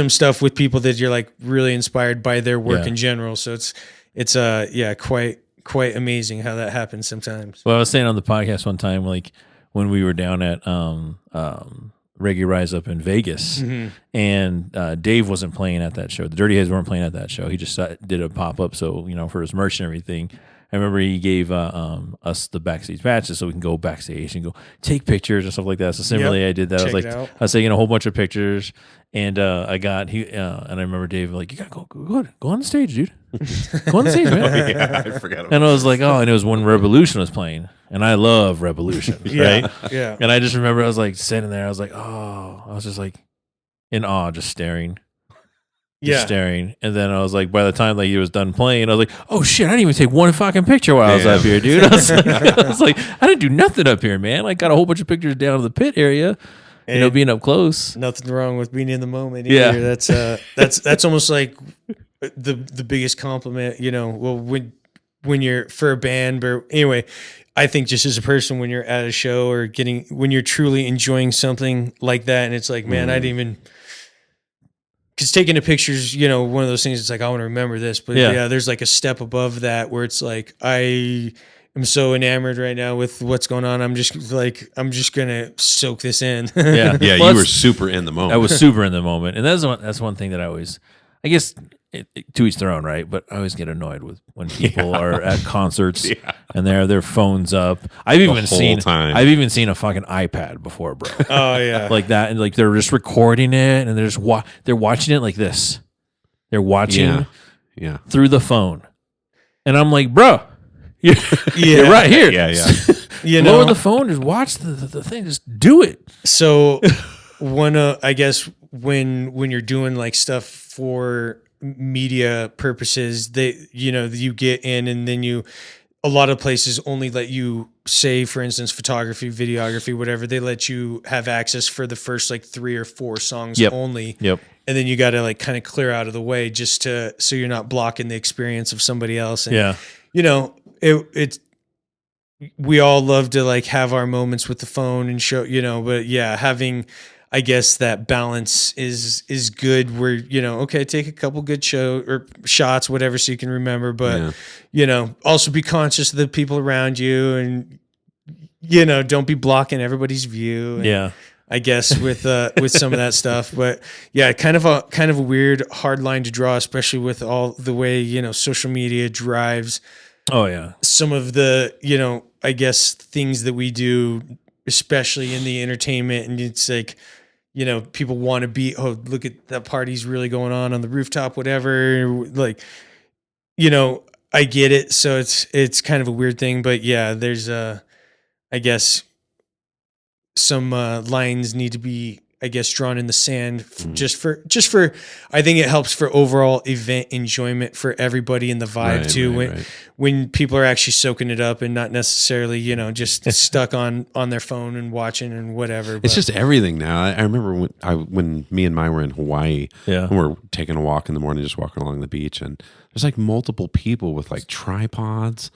stuff with people that you're like really inspired by their work in general. So it's quite amazing how that happens sometimes. Well, I was saying on the podcast one time, like when we were down at Reggae Rise up in Vegas, and Dave wasn't playing at that show. The Dirty Heads weren't playing at that show. He just did a pop up, so you know, for his merch and everything. I remember he gave us the backstage patches so we can go backstage and go take pictures and stuff like that. So similarly, I did that. I was taking a whole bunch of pictures, and and I remember Dave like, you gotta go on the stage, dude. Go on the stage, man. Yeah, I forgot about And I was like, oh, and it was when Revolution was playing, and I love Revolution, right? Yeah. And I just remember I was like sitting there, I was like, oh, I was just like in awe, just staring. Staring, and then I was like, by the time like he was done playing, I was like, "Oh shit! I didn't even take one fucking picture while I was up here, dude." I was like, I didn't do nothing up here, man. I got a whole bunch of pictures down in the pit area, you know, being up close. Nothing wrong with being in the moment either. Yeah, that's almost like the biggest compliment, you know. Well, when you're for a band, but anyway, I think just as a person, when you're at a show or when you're truly enjoying something like that, and it's like, man, I didn't even. Because taking the pictures, you know, one of those things, it's like, I want to remember this. But yeah, there's like a step above that where it's like, I am so enamored right now with what's going on. I'm just going to soak this in. Yeah. Yeah, Well, you were super in the moment. I was super in the moment. And that's one thing that I always, I guess, to each their own, right? But I always get annoyed with when people are at concerts and they have their phones up. I've even seen a fucking iPad before, bro. Oh yeah, like that, and like they're just recording it and they're just they're watching it like this. They're watching through the phone, and I'm like, bro, you're right here. Yeah. You know, lower the phone, just watch the thing, just do it. So I guess when you're doing like stuff for media purposes, you get in, and then a lot of places only let you say, for instance, photography, videography, whatever, they let you have access for the first like 3 or 4 songs only. Yep. And then you got to like kind of clear out of the way just so you're not blocking the experience of somebody else. And, you know, we all love to like have our moments with the phone and show, you know, but yeah, having, I guess that balance is good where, you know, okay, take a couple good shots, whatever, so you can remember, but you know, also be conscious of the people around you, and, you know, don't be blocking everybody's view. And I guess with some of that stuff, but yeah, kind of a weird hard line to draw, especially with all the way, you know, social media drives. Oh yeah. Some of the, you know, I guess things that we do, especially in the entertainment, and it's like, you know, people want to be, oh, look at that party's really going on the rooftop, whatever. Like, you know, I get it. So it's kind of a weird thing, but yeah, there's I guess some lines need to be I guess, drawn in the sand just for, I think it helps for overall event enjoyment for everybody in the vibe too. When people are actually soaking it up and not necessarily, just stuck on their phone and watching and whatever. It's just everything now. I remember when me and Mai were in Hawaii, and we're taking a walk in the morning, just walking along the beach, and there's like multiple people with like tripods,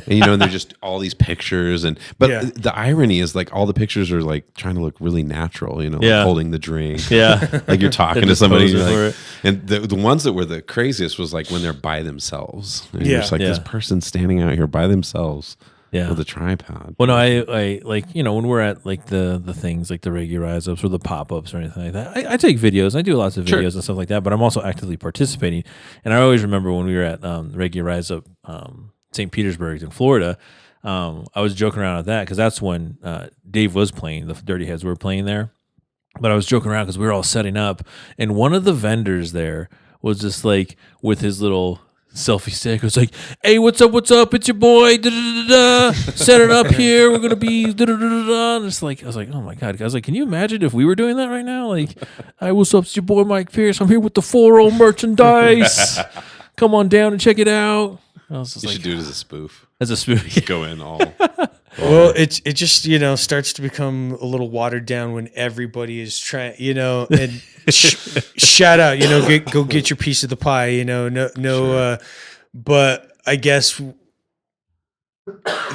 and and they're just all these pictures, but the irony is like all the pictures are like trying to look really natural, like holding the drink, like you're talking to somebody, like, and the ones that were the craziest was like when they're by themselves, and you're just like this person standing out here by themselves. With a tripod. Well, no, I like, when we're at like the things like the Reggae Rise Ups or the pop ups or anything like that, I take videos. I do lots of videos and stuff like that, but I'm also actively participating. And I always remember when we were at Reggae Rise Up St. Petersburg in Florida, I was joking around at that because that's when Dave was playing, the Dirty Heads were playing there. But I was joking around because we were all setting up, and one of the vendors there was just like with his little selfie stick. It was like, hey, what's up? It's your boy. Set it up here. We're gonna be. And it's like, I was like, oh my god. I was like, can you imagine if we were doing that right now? Like, hey, what's up? It's your boy Mike Pierce. I'm here with the 4-0 merchandise. Come on down and check it out. I was just you should do it as a spoof. As a spoof, go in all. Well, it just starts to become a little watered down when everybody is trying, and shout out, go get your piece of the pie, but I guess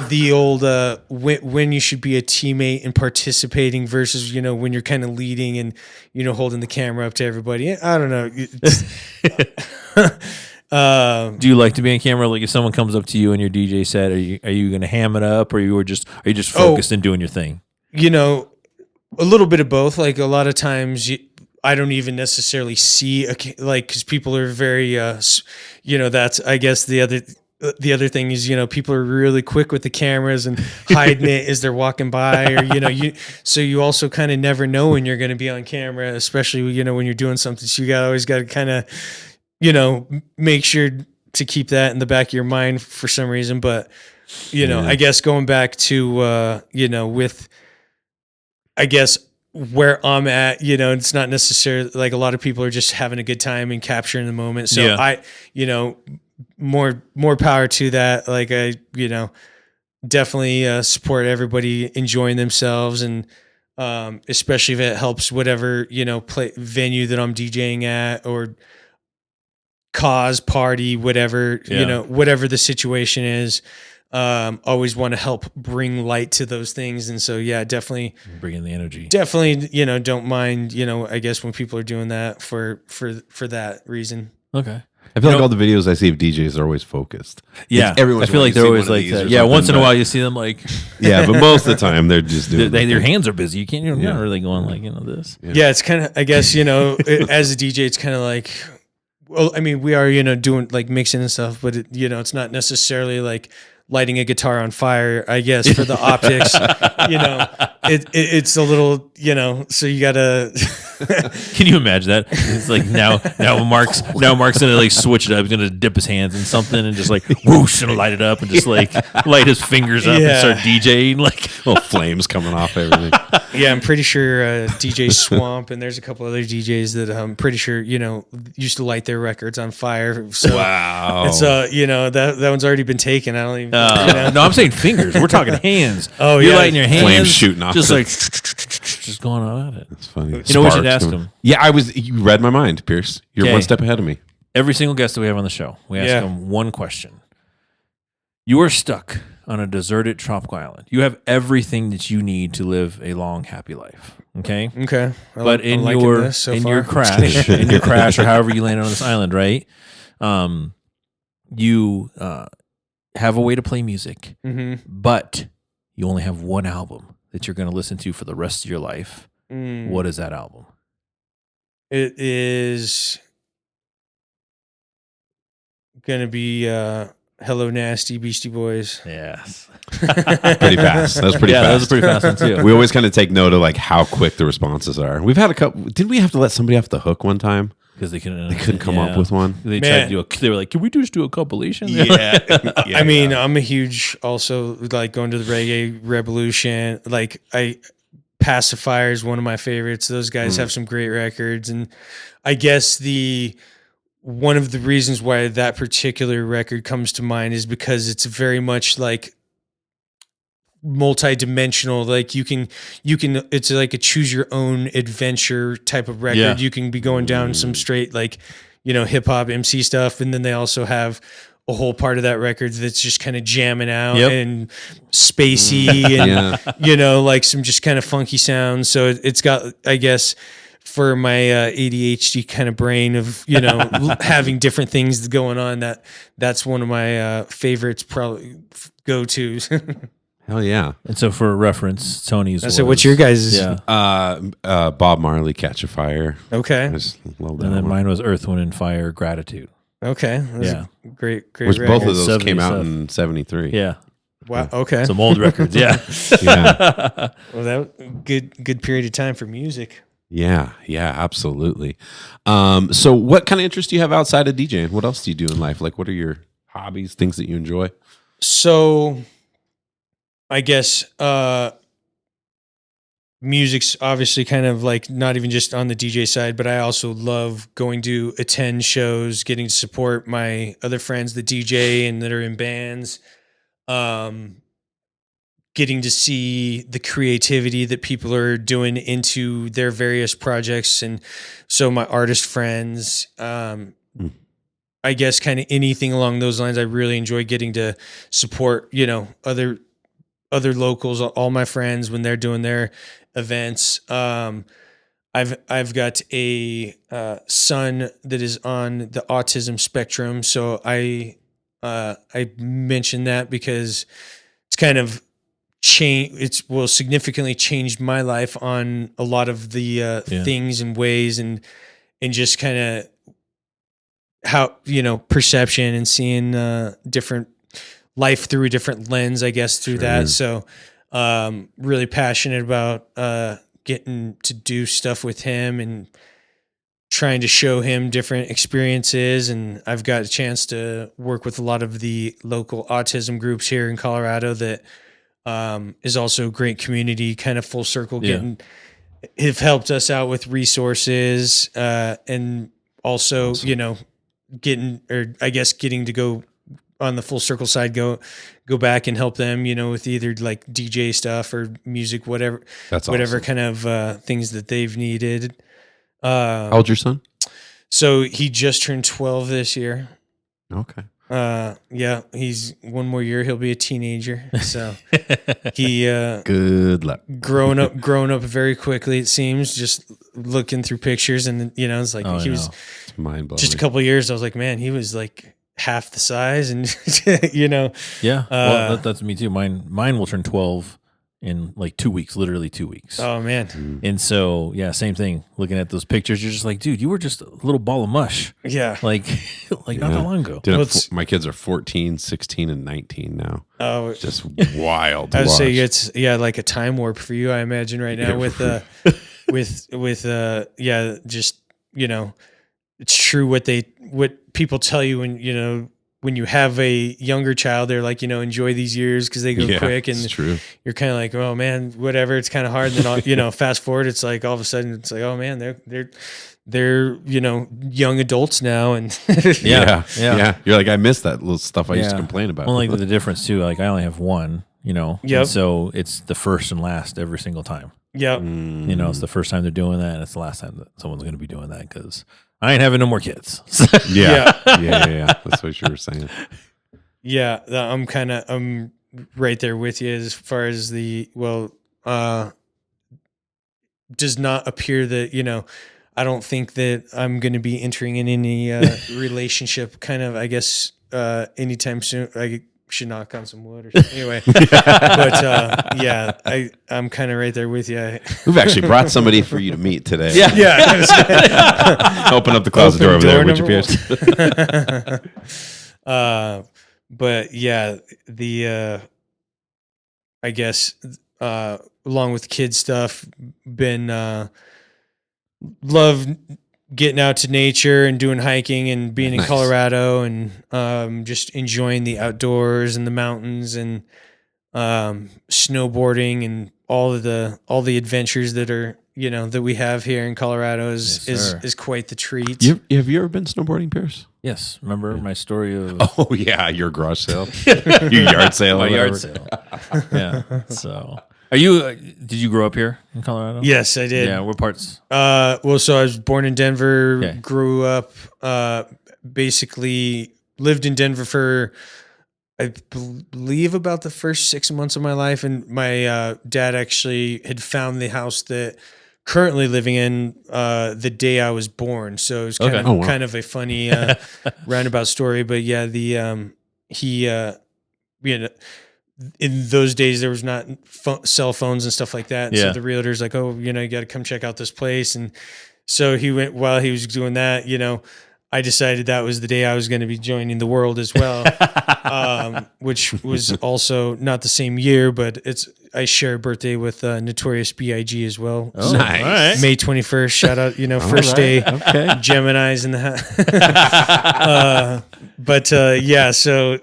the old when you should be a teammate and participating versus when you're kind of leading and holding the camera up to everybody. I don't know. Do you like to be on camera? Like if someone comes up to you in your DJ set, are you going to ham it up, or are you just focused in doing your thing? A little bit of both. Like a lot of times, I don't even necessarily see because people are very, that's I guess the other thing is people are really quick with the cameras and hiding it as they're walking by, or so you also kind of never know when you're going to be on camera, especially when you're doing something. So you always got to kind of make sure to keep that in the back of your mind for some reason. But, I guess going back to, with, I guess where I'm at, it's not necessarily like a lot of people are just having a good time and capturing the moment. So I, more power to that. Like I, definitely support everybody enjoying themselves, and especially if it helps whatever, play venue that I'm DJing at, or cause, party, whatever, whatever the situation is. Always want to help bring light to those things. And so, definitely bring in the energy. Definitely, don't mind, I guess when people are doing that for that reason. Okay. I feel like all the videos I see of DJs are always focused. Yeah. Everyone's I feel like they're always like that. Yeah. Once in a while you see them like, but most of the time they're just doing their hands are busy. You can't, you're not really going like, this. Yeah. It's kind of, I guess, as a DJ, it's kind of like, well, I mean, we are, doing like mixing and stuff, but it's not necessarily like lighting a guitar on fire, I guess, for the optics. It's a little, so you gotta. Can you imagine that? It's like now Mark's gonna like switch it up. He's gonna dip his hands in something and just like whoosh and light it up and just like light his fingers up and start DJing, like little flames coming off everything. Yeah, I'm pretty sure DJ Swamp and there's a couple other DJs that I'm pretty sure used to light their records on fire. So, wow. And so that one's already been taken. I don't even. No, I'm saying fingers. We're talking hands. Oh, you're lighting your hands, flames shooting off, just like just going on at it. That's funny. We should ask him. Yeah, you read my mind, Pierce. You're one step ahead of me. Every single guest that we have on the show, we ask them one question. You are stuck on a deserted tropical island. You have everything that you need to live a long, happy life. Okay. Okay. But in your crash, or however you landed on this island, right? You have a way to play music, but you only have one album that you're going to listen to for the rest of your life. What is that album? It is going to be Hello Nasty Beastie Boys. Yes. Pretty fast. That was pretty fast. That was a pretty fast one too. We always kind of take note of like how quick the responses are. We've had a couple. Didn't we have to let somebody off the hook one time? Because they couldn't come up with one. They tried to do they were like, can we just do a compilation? Yeah. I mean, I'm a huge also like going to the Reggae Revolution. Like Pacifier is one of my favorites. Those guys have some great records. And I guess one of the reasons why that particular record comes to mind is because it's very much like multi-dimensional. Like you can it's like a choose your own adventure type of record. Yeah. You can be going down some straight like, hip hop MC stuff. And then they also have a whole part of that record that's just kind of jamming out and spacey and, like some just kind of funky sounds. So it's got, I guess, for my ADHD kind of brain of, having different things going on, that's one of my favorites, probably go-tos. Hell yeah. And so for reference, Tony's So what's your guys'? Yeah. Bob Marley, Catch a Fire. Okay. I just love that And then one. mine was Earth, Wind, and Fire, Gratitude. Okay. That's Yeah. a great Which record. both of those 70 came out stuff. in 73. Yeah. Wow. Okay. Some old records. Yeah. Yeah. Well, that good period of time for music. Yeah, absolutely. So what kind of interest do you have outside of DJing? What else do you do in life? Like, what are your hobbies, things that you enjoy? So I guess music's obviously kind of like not even just on the DJ side, but I also love going to attend shows, getting to support my other friends that DJ and that are in bands. Getting to see the creativity that people are doing into their various projects. And so my artist friends, I guess kind of anything along those lines, I really enjoy getting to support, other locals, all my friends when they're doing their events. I've got a son that is on the autism spectrum. So I mention that because it's kind of significantly changed my life on a lot of the things and ways and just kind of how, perception and seeing different life through a different lens, I guess, through that. So really passionate about getting to do stuff with him and trying to show him different experiences. And I've got a chance to work with a lot of the local autism groups here in Colorado that is also a great community, kind of full circle, have helped us out with resources, and also, getting to go on the full circle side, go back and help them, with either like DJ stuff or music, whatever kind of things that they've needed. How old's your son? So he just turned 12 this year. Okay. He's one more year. He'll be a teenager. So he, good luck. Grown up very quickly. It seems, just looking through pictures, and it's like was It's mind blowing. just a couple of years. I was like, man, he was like half the size, and Yeah. Well, that's me too. Mine will turn 12 in like 2 weeks, literally 2 weeks. Oh man. And so, yeah, same thing. Looking at those pictures, you're just like, dude, you were just a little ball of mush. Yeah. Like not that long ago. Dude, my kids are 14, 16, and 19 now. Oh, just wild. I would say it's like a time warp for you, I imagine, right now with just it's true what people tell you when you have a younger child. They're like, enjoy these years because they go quick, and it's true. You're kind of like, oh man, whatever. It's kind of hard. And then fast forward, it's like all of a sudden it's like, oh man, they're young adults now, and yeah. You're like, I miss that little stuff I used to complain about. Well, like the difference too, like I only have one, Yep. So it's the first and last every single time. Yep. It's the first time they're doing that, and it's the last time that someone's going to be doing that because I ain't having no more kids. Yeah. That's what you were saying. Yeah, I'm right there with you as far as does not appear that, I don't think that I'm going to be entering in any relationship kind of, I guess, anytime soon. I should knock on some wood or something. Anyway, but I'm kind of right there with you. We've actually brought somebody for you to meet today. Yeah. Open up the closet door over there, would you, Pierce? But yeah, I guess, along with kid stuff, been, love getting out to nature and doing hiking and being in Colorado and, just enjoying the outdoors and the mountains and, snowboarding and all the adventures that are, that we have here in Colorado is quite the treat. Have you ever been snowboarding, Pierce? Yes. Remember my story of Oh yeah, your garage sale, your yard sale, my or yard whatever. sale. Yeah. So, did you grow up here in Colorado? Yes, I did. Yeah. What parts? Well, so I was born in Denver, Okay. grew up, basically lived in Denver for, I believe, about the first 6 months of my life. And my dad actually had found the house that currently living in the day I was born. So it was kind, Okay. of, Oh, wow. kind of a funny roundabout story. But yeah, he in those days there was not cell phones and stuff like that. And Yeah. so the realtor's like, oh, you got to come check out this place. And so he went, while he was doing that, I decided that was the day I was going to be joining the world as well, which was also not the same year, but I share a birthday with Notorious B.I.G. as well. Oh, Nice. all right. May 21st, shout out, first day, Okay. Gemini's in the house. Yeah, so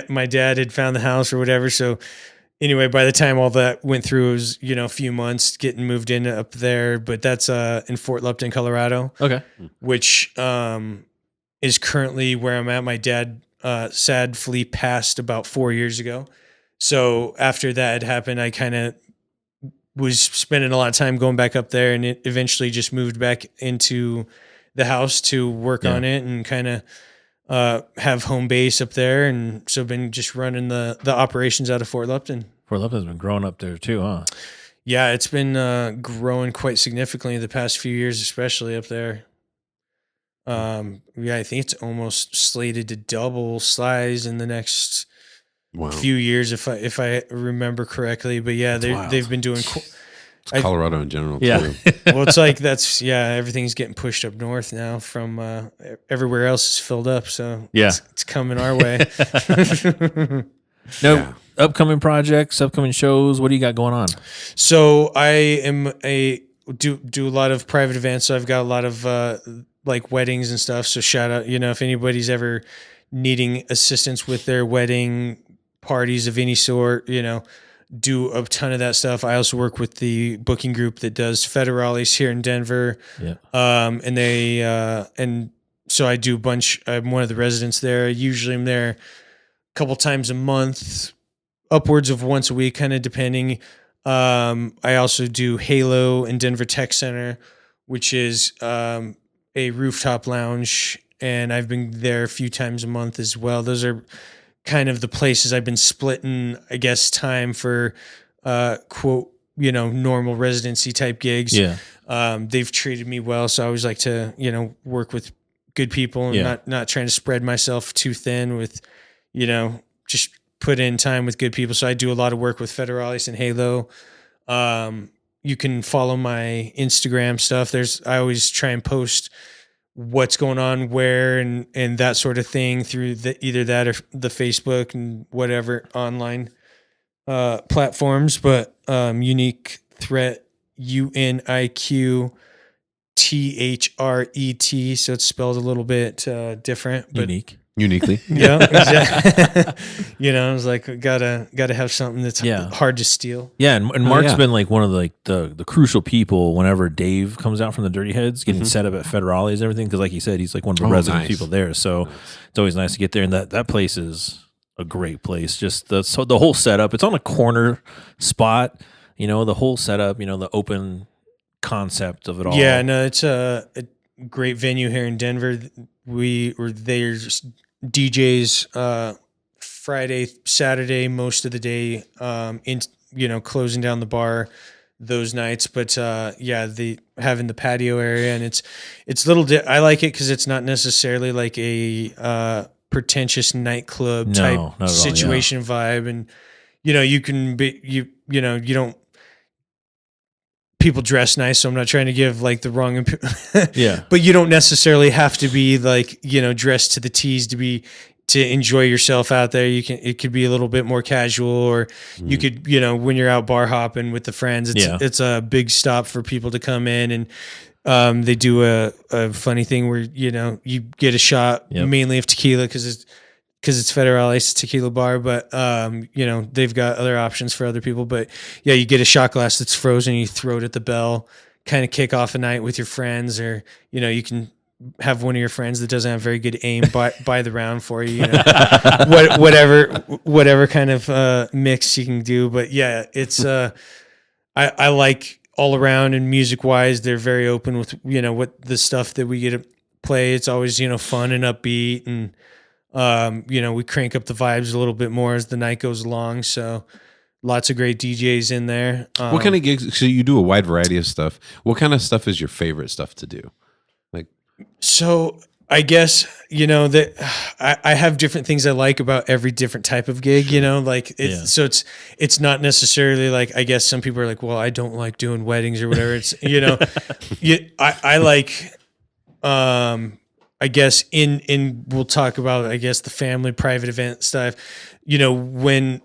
my dad had found the house or whatever. So anyway, by the time all that went through, it was, a few months getting moved in up there. But that's in Fort Lupton, Colorado, Okay. which is currently where I'm at. My dad sadly passed about 4 years ago. So after that had happened, I kind of was spending a lot of time going back up there, and it eventually just moved back into the house to work on it and kind of have home base up there. And so been just running the operations out of Fort Lupton. Fort Lupton's been growing up there too, huh? Yeah, it's been growing quite significantly the past few years, especially up there. I think it's almost slated to double size in the next Wow. few years, if I remember correctly. But yeah, they've been doing. It's Colorado in general. Yeah. Too. Well, it's like everything's getting pushed up north now from everywhere else is filled up. So Yeah. it's coming our way. No Yeah. upcoming projects, upcoming shows. What do you got going on? So I am do a lot of private events. So I've got a lot of like weddings and stuff. So shout out, if anybody's ever needing assistance with their wedding parties of any sort, do a ton of that stuff. I also work with the booking group that does federales here in Denver. Yeah. And they, and so I do a bunch. I'm one of the residents there. Usually I'm there a couple times a month, upwards of once a week, kind of depending. I also do Halo in Denver Tech Center, which is a rooftop lounge, and I've been there a few times a month as well. Those are kind of the places I've been splitting, I guess, time for quote, normal residency type gigs. Yeah. They've treated me well, so I always like to, work with good people and not trying to spread myself too thin with, just put in time with good people. So I do a lot of work with Federales and Halo. You can follow my Instagram stuff. I always try and post what's going on where and that sort of thing through either that or the Facebook and whatever online platforms. But Uniq Thret, UNIQ THRET. So it's spelled a little bit different, but Uniquely. yeah, exactly. I was like, gotta have something that's hard to steal. Yeah, and Mark's been like one of the crucial people whenever Dave comes out from the Dirty Heads, getting set up at Federales and everything. Because like you said, he's like one of the resident people there. So it's always nice to get there. And that place is a great place. Just the whole setup. It's on a corner spot. The whole setup. The open concept of it all. Yeah, no, it's a great venue here in Denver. There's DJs Friday, Saturday, most of the day, closing down the bar those nights. But the having the patio area, and it's I like it because it's not necessarily like a pretentious nightclub type situation vibe, and you can be you don't. People dress nice, so I'm not trying to give like the wrong but you don't necessarily have to be like, dressed to the T's to enjoy yourself out there. It could be a little bit more casual, or you could, when you're out bar hopping with the friends, it's a big stop for people to come in, and they do a funny thing where, you get a shot mainly of tequila because because it's Federales tequila bar, but they've got other options for other people. But yeah, you get a shot glass that's frozen, you throw it at the bell, kind of kick off a night with your friends, or you can have one of your friends that doesn't have very good aim buy the round for you. Whatever kind of mix you can do. But yeah, it's I like all around, and music wise, they're very open with what the stuff that we get to play. It's always fun and upbeat, and we crank up the vibes a little bit more as the night goes along. So lots of great DJs in there. What kind of gigs? So you do a wide variety of stuff. What kind of stuff is your favorite stuff to do? So I guess, that I have different things I like about every different type of gig, so it's not necessarily like, I guess some people are like, well, I don't like doing weddings or whatever. It's, I like, I guess we'll talk about, I guess, the family private event stuff, when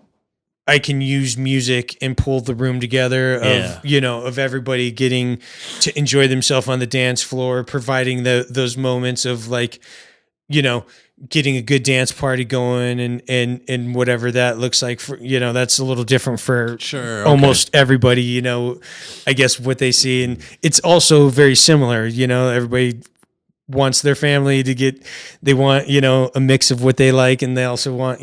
I can use music and pull the room together of, of everybody getting to enjoy themselves on the dance floor, providing those moments of like, getting a good dance party going and whatever that looks like for, that's a little different for almost everybody, I guess what they see. And it's also very similar, everybody wants their family they want, a mix of what they like. And they also want,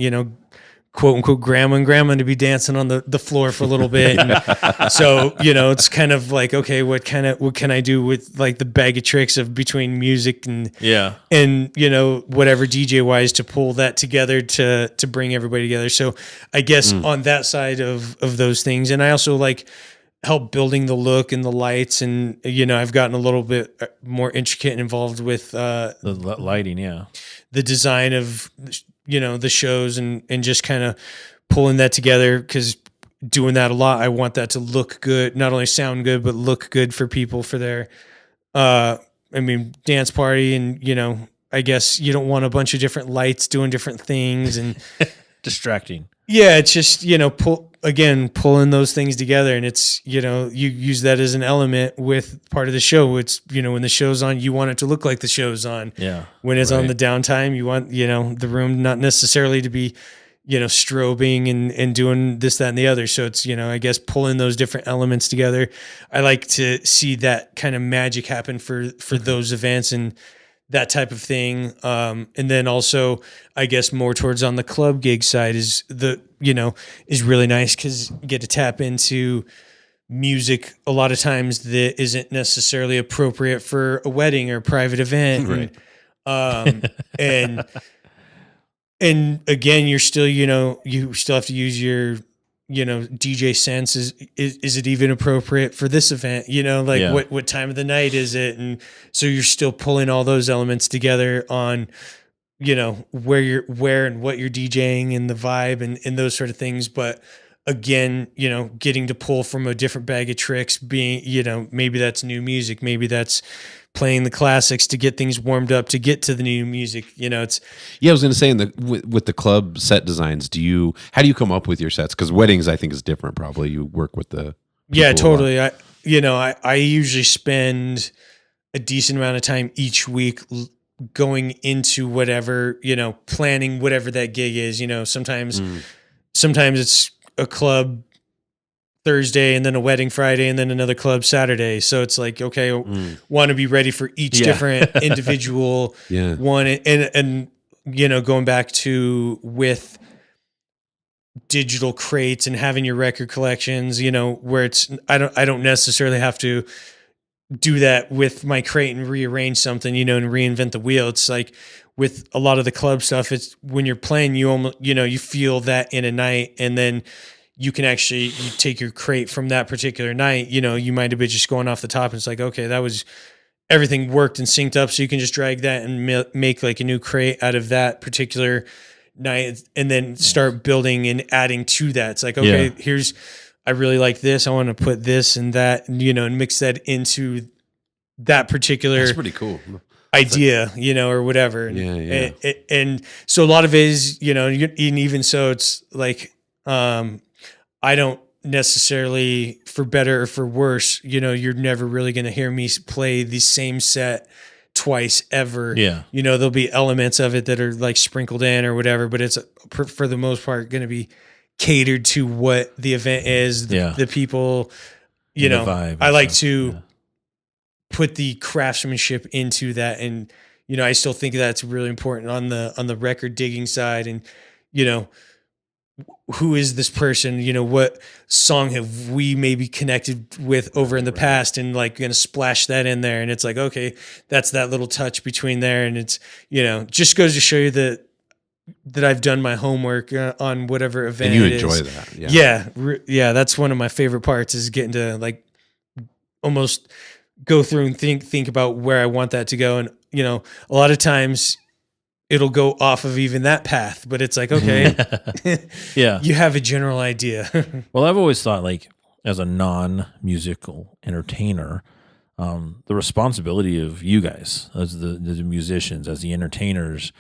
quote unquote grandma and grandma to be dancing on the floor for a little bit. And so, it's kind of like, okay, what can I do with like the bag of tricks of between music and whatever DJ wise to pull that together to bring everybody together. So I guess on that side of those things. And I also like help building the look and the lights. And, I've gotten a little bit more intricate and involved with the lighting. Yeah. The design of, the shows and just kind of pulling that together, because doing that a lot, I want that to look good, not only sound good, but look good for people for their, dance party. And, I guess you don't want a bunch of different lights doing different things and distracting. Yeah. It's just, pulling those things together. And it's, you use that as an element with part of the show. It's, when the show's on, you want it to look like the show's on. Yeah. When it's on the downtime, you want, the room not necessarily to be, strobing and doing this, that, and the other. So it's, I guess pulling those different elements together. I like to see that kind of magic happen for those events and that type of thing. And then also, I guess more towards on the club gig side is is really nice, because you get to tap into music a lot of times that isn't necessarily appropriate for a wedding or a private event. Right. And again, you're still, you still have to use your, DJ sense. Is it even appropriate for this event? What time of the night is it? And so you're still pulling all those elements together on, where and what you're DJing and the vibe and those sort of things. But again, getting to pull from a different bag of tricks, being, maybe that's new music, maybe that's playing the classics to get things warmed up to get to the new music. It's I was going to say with the club set designs, how do you come up with your sets? Because weddings, I think, is different. Probably you work with the totally. I usually spend a decent amount of time each week going into whatever, planning whatever that gig is. Sometimes it's a club Thursday and then a wedding Friday and then another club Saturday. So it's like, okay, want to be ready for each different individual one. And, going back to with digital crates and having your record collections, where it's, I don't necessarily have to do that with my crate and rearrange something, and reinvent the wheel. It's like with a lot of the club stuff, it's when you're playing, you almost, you feel that in a night, and then you can actually, you take your crate from that particular night, you might have been just going off the top and it's like, okay, that was, everything worked and synced up. So you can just drag that and make like a new crate out of that particular night and then start building and adding to that. It's like, okay, I really like this. I want to put this and that, and mix that into that particular That's pretty cool. idea, or whatever. And so a lot of it is, and even so it's like, I don't necessarily, for better or for worse, you're never really going to hear me play the same set twice ever. Yeah. You know, there'll be elements of it that are like sprinkled in or whatever, but it's for the most part going to be catered to what the event is, the people, you And know, the vibe and I like stuff. to Yeah. put the craftsmanship into that. And, you know, I still think that's really important on the record digging side. And, you know, who is this person? You know, what song have we maybe connected with over in the past, and like going to splash that in there. And it's like, okay, that's that little touch between there. And it's, you know, just goes to show you that I've done my homework on whatever event. And you it enjoy is. that. Yeah. That's one of my favorite parts, is getting to like almost go through and think about where I want that to go. And, you know, a lot of times it'll go off of even that path, but it's like, okay, Yeah. you have a general idea. Well, I've always thought, like, as a non-musical entertainer, the responsibility of you guys as the musicians, as the entertainers,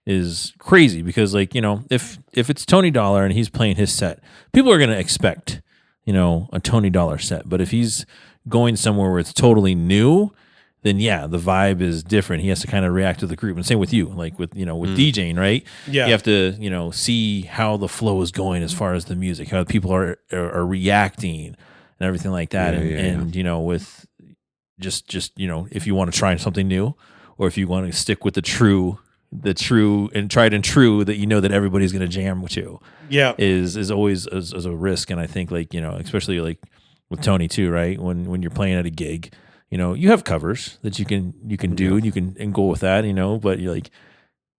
is crazy, because, like, you know, if it's Tony Dollar and he's playing his set, people are going to expect, you know, a Tony Dollar set. But if he's going somewhere where it's totally new, then yeah, the vibe is different. He has to kind of react to the group. And same with you, like with, you know, with DJing, right? Yeah. You have to, you know, see how the flow is going as far as the music, how people are reacting and everything like that. And you know, with just, you know, if you want to try something new, or if you want to stick with the true and tried and true that you know that everybody's going to jam with you, is always as a risk. And I think, like, you know, especially like with Tony too, right? When you're playing at a gig, you know, you have covers that you can do, and you can go with that, you know, but you're like,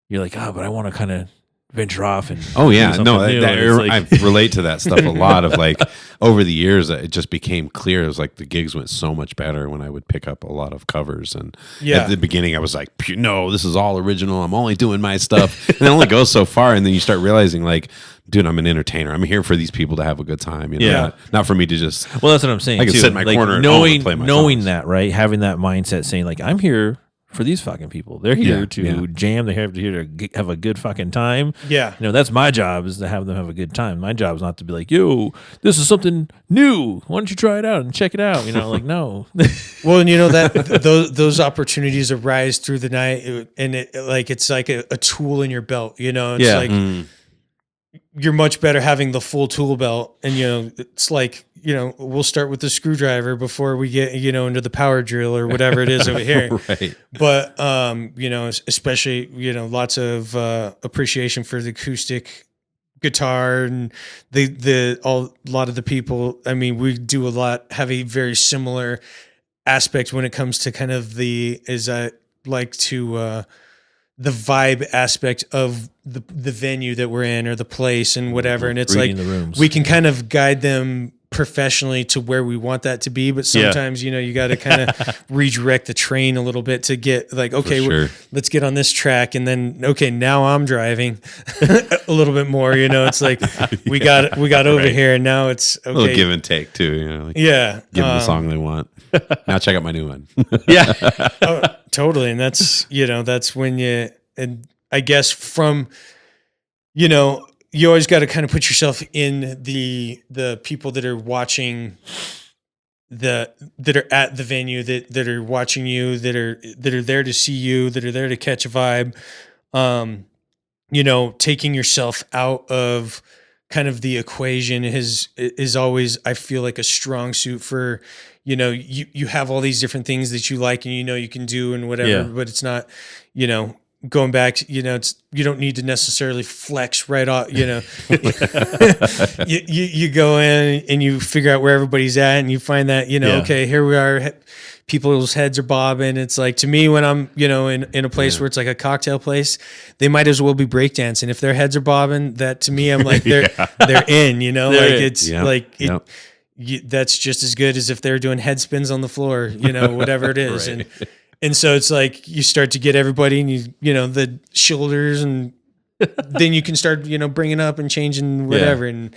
but I want to kind of venture off and Oh yeah, do no, something new. And it's like, I relate to that stuff a lot. Of like, over the years, it just became clear. It was like the gigs went so much better when I would pick up a lot of covers. And at the beginning, I was like, no, this is all original. I'm only doing my stuff, and it only goes so far. And then you start realizing, like, dude, I'm an entertainer. I'm here for these people to have a good time. You know, not for me to just. well, that's what I'm saying. I can too. sit in my like, corner at home and play my knowing songs. that, right? Having that mindset, saying like, I'm here for these fucking people. They're here to jam. They're here to have a good fucking time. Yeah. You know, that's my job, is to have them have a good time. My job is not to be like, yo, this is something new. Why don't you try it out and check it out? You know, like, no. Well, and you know that those opportunities arise through the night, and it's like a tool in your belt. You know, it's like you're much better having the full tool belt. And, you know, it's like, you know, we'll start with the screwdriver before we get, you know, into the power drill or whatever it is over here. Right. But, you know, especially, you know, lots of appreciation for the acoustic guitar and a lot of the people. I mean, we do have a very similar aspect when it comes to kind of the vibe aspect of the venue that we're in, or the place and whatever. And it's like, Reading the rooms. we can kind of guide them professionally to where we want that to be. But sometimes, you know, you got to kind of redirect the train a little bit to get like, okay, let's get on this track. And then, okay, now I'm driving a little bit more, you know, it's like, we got over here, and now it's okay. A little give and take too, you know. Like, Yeah. give them the song they want. Now check out my new one. Yeah. Oh, totally. And that's, you know, that's when and I guess from, you know, you always got to kind of put yourself in the people that are watching that are at the venue, that are watching you, that are there to see you, that are there to catch a vibe. You know, taking yourself out of kind of the equation is always, I feel like, a strong suit for, you know, you have all these different things that you like and, you know, you can do and whatever, but it's not, you know, going back, you know, you don't need to necessarily flex right off, you know. you go in and you figure out where everybody's at, and you find that, you know, okay, here we are, people's heads are bobbing. It's like, to me, when I'm, you know, in a place where it's like a cocktail place, they might as well be breakdancing. If their heads are bobbing, that to me, I'm like, they're in, you know, like it's like, that's just as good as if they're doing head spins on the floor, you know, whatever it is. Right. And so it's like, you start to get everybody, and you know, the shoulders, and then you can start, you know, bringing up and changing whatever.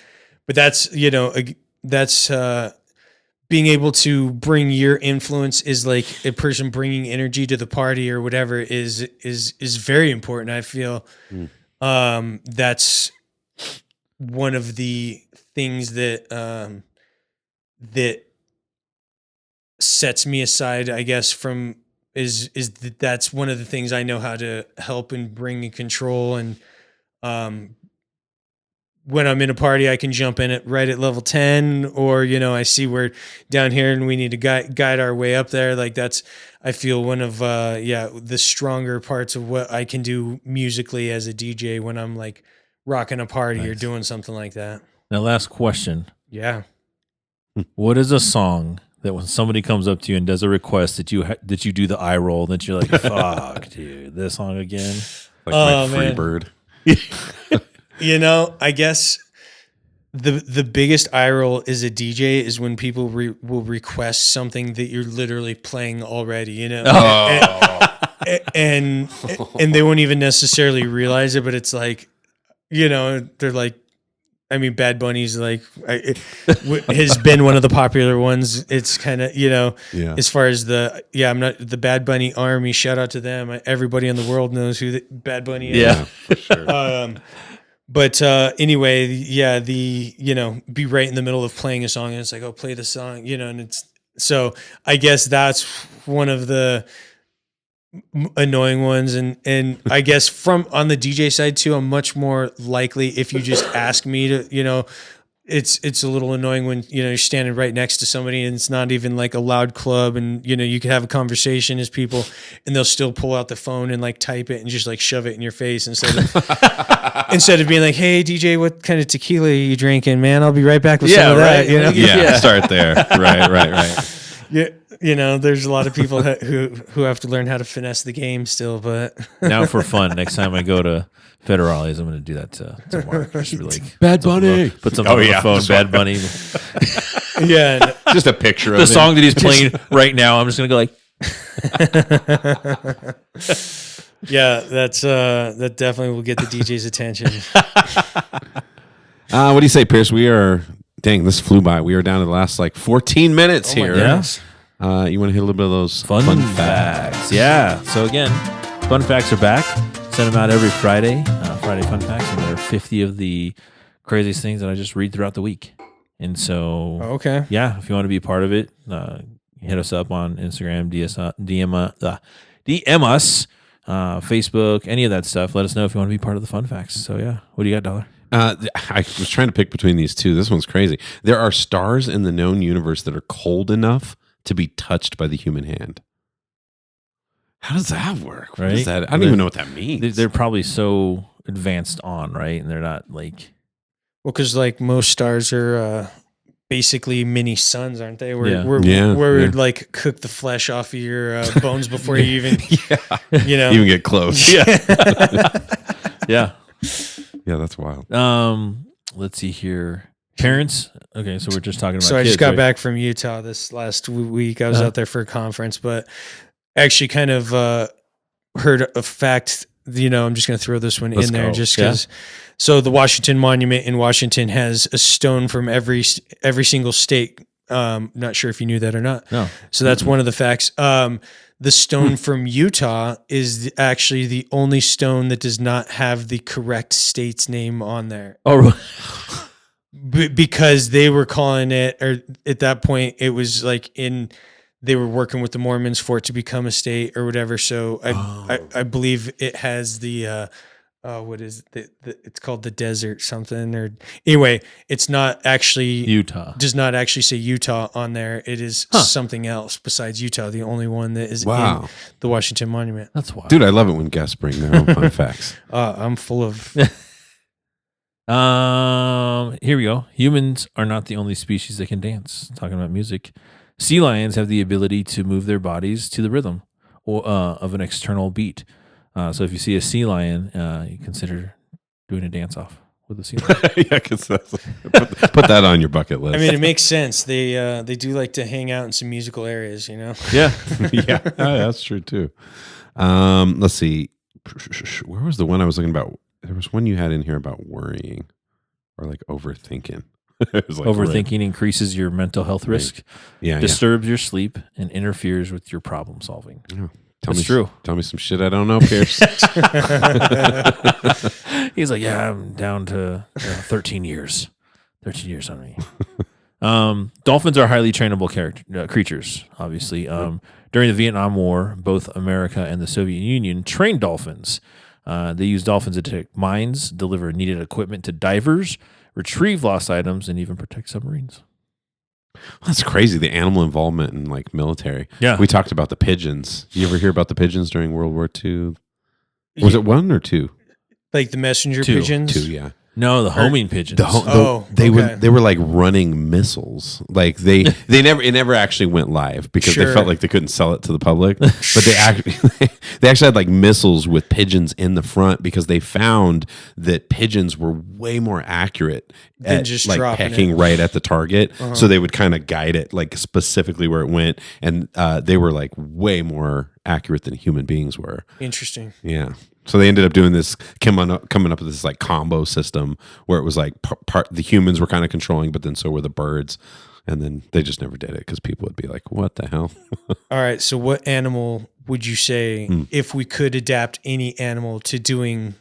But that's, you know, that's, being able to bring your influence is like a person bringing energy to the party or whatever is very important. I feel, that's one of the things that, that sets me aside, I guess, from that's one of the things I know how to help and bring in control. And when I'm in a party, I can jump in right at level 10, or, I see we're down here and we need to guide our way up there. Like I feel one of, the stronger parts of what I can do musically as a DJ when I'm like rocking a party or doing something like that. Now, last question. Yeah. What is a song that when somebody comes up to you and does a request that you do the eye roll, that you're like, fuck, dude, this song again? Like my Freebird. I guess the biggest eye roll as a DJ is when people will request something that you're literally playing already, and they won't even necessarily realize it, but it's like, they're like, I mean, Bad Bunny's like has been one of the popular ones. It's kind of, as far as I'm not the Bad Bunny army. Shout out to them. Everybody in the world knows who Bad Bunny is. Yeah, for sure. But anyway, be right in the middle of playing a song and it's like, oh, play the song, and it's, so I guess that's one of the annoying ones. And I guess on the DJ side too, I'm much more likely, if you just ask me to, it's a little annoying when, you're standing right next to somebody and it's not even like a loud club, and, you could have a conversation as people and they'll still pull out the phone and like type it and just like shove it in your face instead of being like, hey DJ, what kind of tequila are you drinking, man? I'll be right back with some of that. Yeah, start there. Right. Yeah. There's a lot of people who have to learn how to finesse the game still, but now for fun, next time I go to Federales, I'm going to do that to Mark. Just be like, Bad Bunny. Put something on the phone, Bad Bunny. Yeah. Just a picture of the song that he's playing right now. I'm just going to go like, yeah, that definitely will get the DJ's attention. What do you say, Pierce? Dang, this flew by. We are down to the last 14 minutes here. Yes. You want to hit a little bit of those fun facts? Yeah. So again, fun facts are back. Send them out every Friday. Friday fun facts, and there are 50 of the craziest things that I just read throughout the week. And so, okay, yeah, if you want to be a part of it, hit us up on Instagram, DM us, Facebook, any of that stuff. Let us know if you want to be part of the fun facts. So yeah, what do you got, Dollar? I was trying to pick between these two. This one's crazy. There are stars in the known universe that are cold enough to be touched by the human hand. How does that work? What is that? I don't even know what that means. They're probably so advanced right? And they're not like... Well, because most stars are basically mini suns, aren't they? Where like cook the flesh off of your bones before you even, even get close. Yeah. Yeah. Yeah, that's wild. Let's see here. Parents. Okay, so we're just talking about So kids, I just got right? back from Utah this last week. I was out there for a conference, but actually kind of heard a fact. I'm just going to throw this one in there just because. Yeah. So the Washington Monument in Washington has a stone from every single state. Not sure if you knew that or not. No. So that's one of the facts. The stone from Utah is actually the only stone that does not have the correct state's name on there. Oh, because they were calling it, or at that point, it was they were working with the Mormons for it to become a state or whatever. So I believe it has the what is it? It's called the desert something, or anyway, it's not actually Utah. Does not actually say Utah on there. It is something else besides Utah. The only one that is in the Washington Monument. That's wild, dude. I love it when guests bring their own fun facts. I'm full of. Here we go. Humans are not the only species that can dance. Talking about music, sea lions have the ability to move their bodies to the rhythm of an external beat. So if you see a sea lion, you consider doing a dance off with a sea lion. Yeah, because put that on your bucket list. I mean, it makes sense. They do like to hang out in some musical areas, Yeah, yeah, that's true too. Let's see. Where was the one I was looking about? There was one you had in here about worrying or overthinking. It was overthinking increases your mental health risk, disturbs your sleep, and interferes with your problem solving. Yeah. That's true. Tell me some shit I don't know, Pierce. He's like, yeah, I'm down to 13 years. 13 years on me. Dolphins are highly trainable creatures, obviously. During the Vietnam War, both America and the Soviet Union trained dolphins. They used dolphins to detect mines, deliver needed equipment to divers, retrieve lost items, and even protect submarines. That's crazy. The animal involvement in like military. Yeah. We talked about the pigeons. You ever hear about the pigeons during World War II? Was it 1 or 2? Like the messenger 2. pigeons? 2, yeah. No, the homing pigeons. They were like running missiles. Like it never actually went live because they felt like they couldn't sell it to the public. But they actually had like missiles with pigeons in the front because they found that pigeons were way more accurate at just like dropping pecking it. right at the target. So they would kind of guide it like specifically where it went, and they were like way more accurate than human beings were. Interesting. Yeah. So they ended up doing this, coming up with this like combo system where it was like the humans were kind of controlling, but then so were the birds. And then they just never did it because people would be like, what the hell? All right. So what animal would you say, if we could adapt any animal to doing,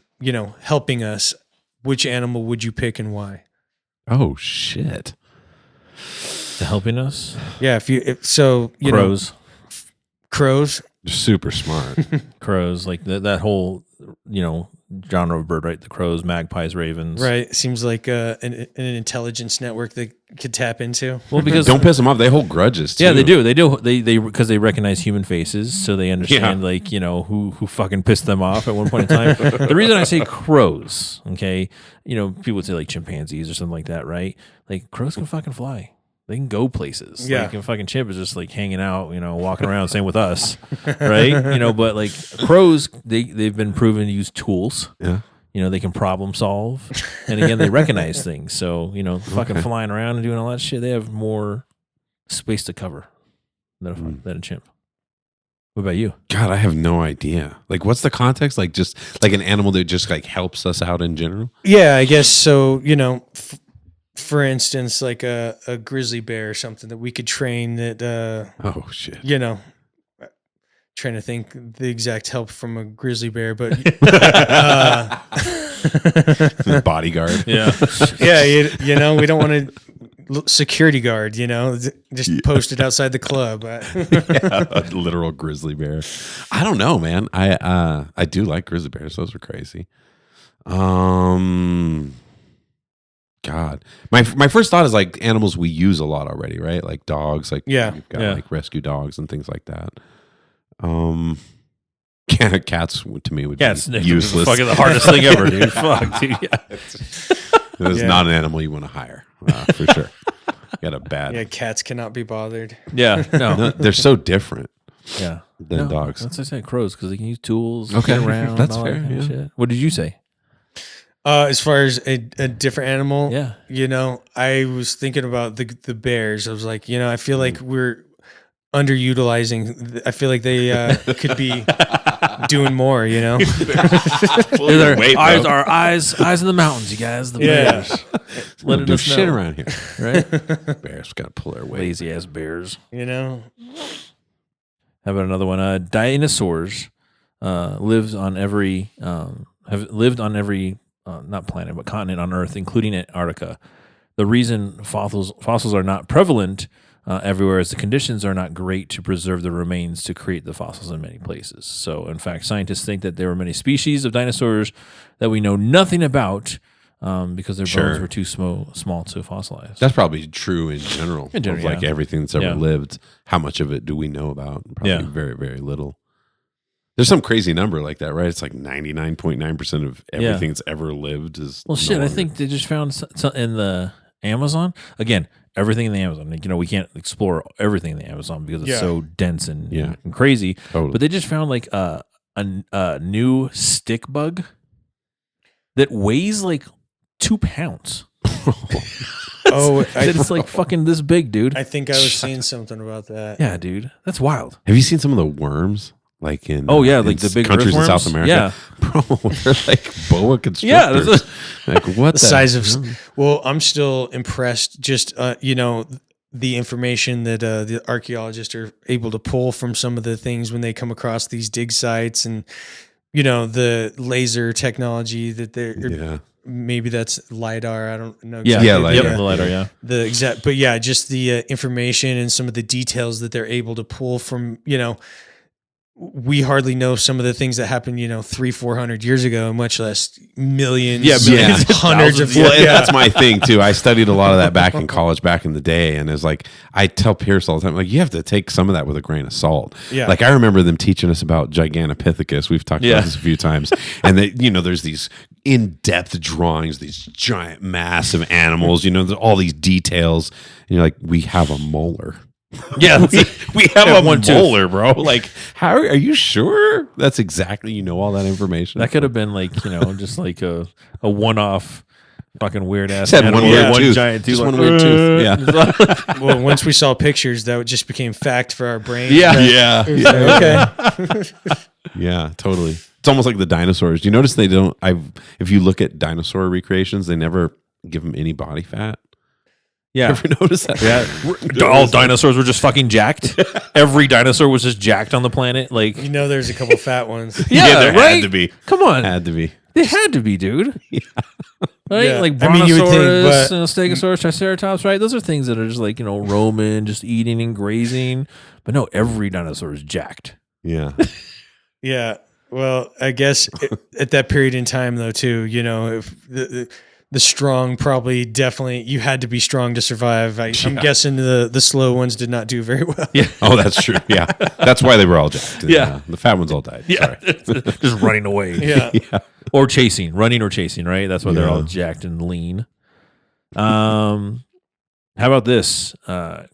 helping us, which animal would you pick and why? Oh, shit. To helping us? Yeah. Crows. Crows. Super smart. Crows, like that whole, genre of bird, right? The crows, magpies, ravens. Right. Seems like an intelligence network they could tap into. Well, because don't piss them off. They hold grudges too. Yeah, they do. They because they recognize human faces, so they understand who fucking pissed them off at one point in time. The reason I say crows, okay, people would say like chimpanzees or something like that, right? Like crows can fucking fly. They can go places. Yeah. Like, a fucking chimp is just like hanging out, walking around. Same with us, right? But like crows, they've been proven to use tools. Yeah. They can problem solve, and again, they recognize things. So fucking flying around and doing all that shit, they have more space to cover than a chimp. What about you? God, I have no idea. Like, what's the context? Like, just like an animal that just like helps us out in general. Yeah, I guess so. For instance, like a grizzly bear or something that we could train that. Oh shit. Trying to think the exact help from a grizzly bear, but bodyguard. Yeah, yeah. We don't want to security guard. Just posted outside the club. A literal grizzly bear. I don't know, man. I do like grizzly bears. Those are crazy. God, my first thought is like animals we use a lot already, right? Like dogs, like you've got like rescue dogs and things like that. Cats to me would be useless. Fucking the hardest thing ever, dude. Fuck, dude. Yeah. It's not an animal you want to hire for sure. Got a bad. Yeah, cats cannot be bothered. Yeah, no, they're so different. Yeah, than dogs. That's what I said. Crows because they can use tools. Okay, get around. that's all fair. That kind of Yeah. shit. What did you say? As far as a different animal, Yeah. I was thinking about the bears. I was like, I feel like we're underutilizing. I feel like they could be doing more. Eyes in the mountains, you guys. The bears. Letting us shit around here, right? Bears got to pull their weight. Lazy ass bears. How about another one? Dinosaurs lived on every not planet but continent on Earth, including Antarctica. The reason fossils are not prevalent everywhere is the conditions are not great to preserve the remains to create the fossils in many places. So, in fact, scientists think that there were many species of dinosaurs that we know nothing about because their bones were too small to fossilize. That's probably true in general. Of like yeah. everything that's ever lived. How much of it do we know about? Probably very, very little. There's some crazy number like that, right? It's like 99.9% of everything that's ever lived is. Well, shit, I think they just found in the Amazon. Again, everything in the Amazon. Like, we can't explore everything in the Amazon because it's so dense and crazy. Totally. But they just found like a new stick bug that weighs like 2 pounds. It's like fucking this big, dude. I think I was seeing something about that. Yeah, dude. That's wild. Have you seen some of the worms? Like in like the big countries in South America, bro, they're like boa constrictors. Like what the size of? Well, I'm still impressed. Just the information that the archaeologists are able to pull from some of the things when they come across these dig sites, and the laser technology that they're, maybe that's LiDAR. I don't know. Yeah, exactly. the LiDAR, yeah. The exact, but yeah, just the information and some of the details that they're able to pull from, we hardly know some of the things that happened, 300-400 years ago, much less millions, hundreds of years. Well, that's my thing too. I studied a lot of that back in college, back in the day, and it's like I tell Pierce all the time, like you have to take some of that with a grain of salt. Yeah. Like I remember them teaching us about Gigantopithecus. We've talked about this a few times, and there's these in-depth drawings, these giant, massive animals. All these details, and you're like, we have a molar. Yeah, we have a molar, bro. Like, how are you sure? That's exactly all that information. That could have been like just like a one-off fucking weird ass. Had one weird tooth, giant tooth, just one weird tooth. Yeah. Well, once we saw pictures, that just became fact for our brain. Yeah. Okay. Yeah, totally. It's almost like the dinosaurs. Do you notice they don't? If you look at dinosaur recreations, they never give them any body fat. Yeah. Ever notice that? Yeah. All dinosaurs were just fucking jacked. Every dinosaur was just jacked on the planet. Like, there's a couple fat ones. Yeah, there right? had to be. Come on. Had to be. They had to be, dude. Yeah. Right? Yeah. Like I mean, you would think, Brontosaurus, but- Stegosaurus, Triceratops, right? Those are things that are just like, roaming, just eating and grazing. But no, every dinosaur is jacked. Yeah. Yeah. Well, I guess at that period in time, though, too, if the strong definitely, you had to be strong to survive. I'm guessing the slow ones did not do very well. Yeah. Oh, that's true. Yeah. That's why they were all jacked. Yeah. The fat ones all died. Yeah. Just running away. Yeah. Or running or chasing, right? That's why they're all jacked and lean. How about this?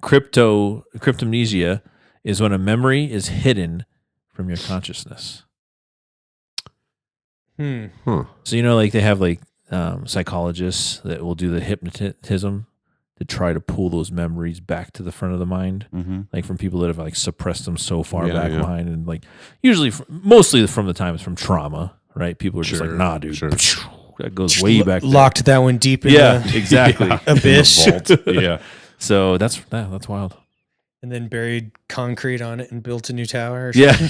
Cryptomnesia is when a memory is hidden from your consciousness. Huh. So, like they have like psychologists that will do the hypnotism to try to pull those memories back to the front of the mind, like from people that have like suppressed them so far back behind, and like usually, mostly from the time it's from trauma, right? People are just like, nah, dude, that goes way back. Locked that one deep in exactly. abyss. In the vault. Yeah. So that's wild. And then buried concrete on it and built a new tower. Or something.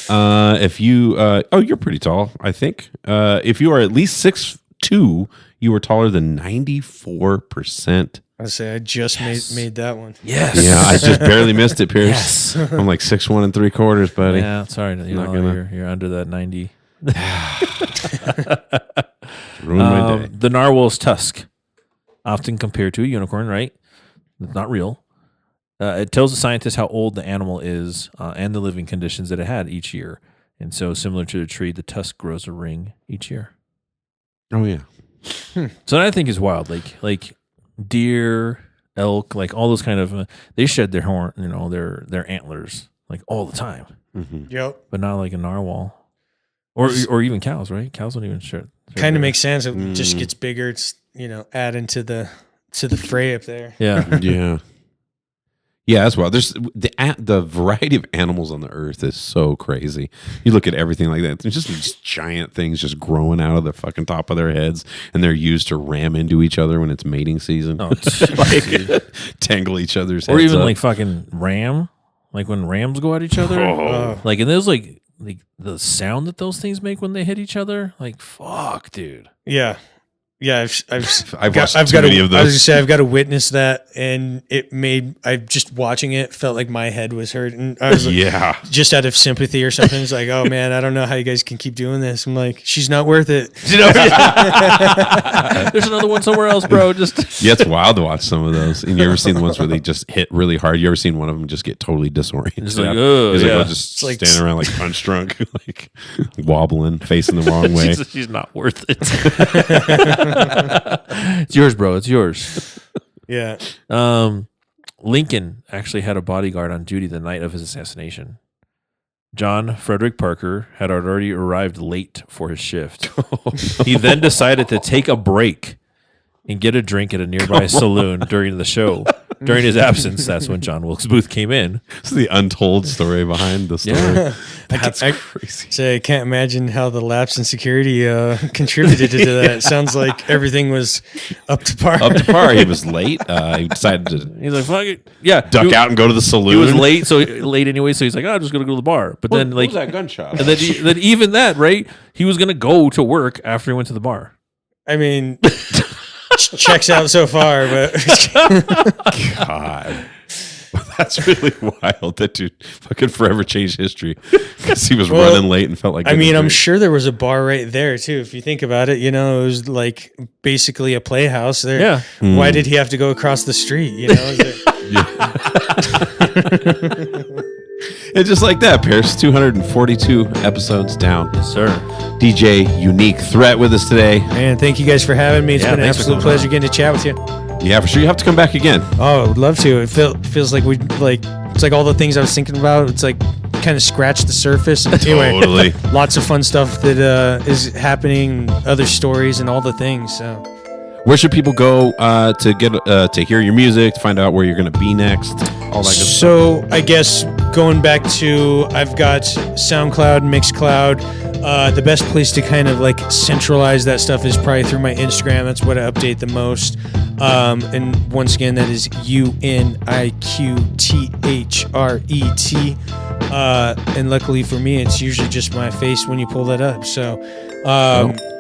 If you, you're pretty tall, I think. If you are at least 6'2", you are taller than 94%. I say I just made that one. Yes. Yeah, I just barely missed it, Pierce. I'm like 6'1 3/4", buddy. Yeah, sorry, you're under that 90. Ruined my day. The narwhal's tusk, often compared to a unicorn, right? It's not real. It tells the scientists how old the animal is and the living conditions that it had each year. And so, similar to the tree, the tusk grows a ring each year. Oh yeah. So that I think is wild. Like deer, elk, like all those kind of they shed their horn, their antlers like all the time. Yep. But not like a narwhal, or even cows, right? Cows don't even shed. Kind of makes sense. It just gets bigger. It's adding to the fray up there. Yeah. Yeah. Yeah, that's wild. There's the variety of animals on the earth is so crazy. You look at everything like that. There's just these giant things just growing out of the fucking top of their heads, and they're used to ram into each other when it's mating season. Oh, like tangle each other's heads or even up. like fucking ram, like when rams go at each other. Like, and there's like the sound that those things make when they hit each other. Like, fuck, dude. Yeah. Yeah, I've watched too many of those. I was just say I've got to witness that, and I just watching it felt like my head was hurting. I was like, just out of sympathy or something. It's like, oh man, I don't know how you guys can keep doing this. I'm like, she's not worth it. There's another one somewhere else, bro. Just yeah, it's wild to watch some of those. And you ever seen the ones where they just hit really hard? You ever seen one of them just get totally disoriented? Just like, oh, He's yeah. like, just standing around like punch drunk, like wobbling, facing the wrong way. She's not worth it. It's yours, bro. It's yours. Yeah. Lincoln actually had a bodyguard on duty the night of his assassination. John Frederick Parker had already arrived late for his shift. He then decided to take a break and get a drink at a nearby saloon during the show. during his absence, that's when John Wilkes Booth came in. This is the untold story behind the story. Yeah. That's crazy. So I can't imagine how the lapse in security contributed to that. It sounds like everything was up to par. Up to par. He was late. He decided to He's like, fuck it. Yeah. duck out and go to the saloon. He was late anyway, so he's like, I'm just going to go to the bar. But then, like, what was that gunshot? and then even that, right? He was going to go to work after he went to the bar. I mean, checks out so far, but God. That's really wild. That dude fucking forever changed history because he was running late and felt like. I mean, I'm sure there was a bar right there too. If you think about it, it was like basically a playhouse there. Yeah. Why did he have to go across the street? And just like that, Pierce, 242 episodes down. Yes, sir. DJ Uniq Thret with us today. Man, thank you guys for having me. It's been an thanks for absolute coming pleasure on. getting to chat with you. Yeah, for sure. You have to come back again. Oh, I would love to. It feels like it's like all the things I was thinking about. It's like kind of scratched the surface. And anyway, Totally. lots of fun stuff that is happening, other stories and all the things. So Where should people go to get to hear your music, to find out where you're going to be next, all that good stuff? So I guess going back to, I've got SoundCloud, Mixcloud. The best place to kind of like centralize that stuff is probably through my Instagram. That's what I update the most. And once again, that is UNIQTHRET. And luckily for me, it's usually just my face when you pull that up. So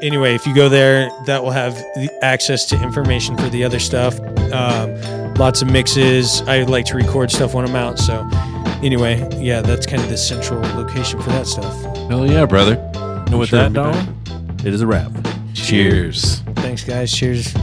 anyway, if you go there, that will have the access to information for the other stuff. Lots of mixes. I like to record stuff when I'm out. So anyway, yeah, that's kind of the central location for that stuff. Hell yeah, brother. And with Sure, that, I'll be Don, it is a wrap. Cheers. Thanks, guys. Cheers.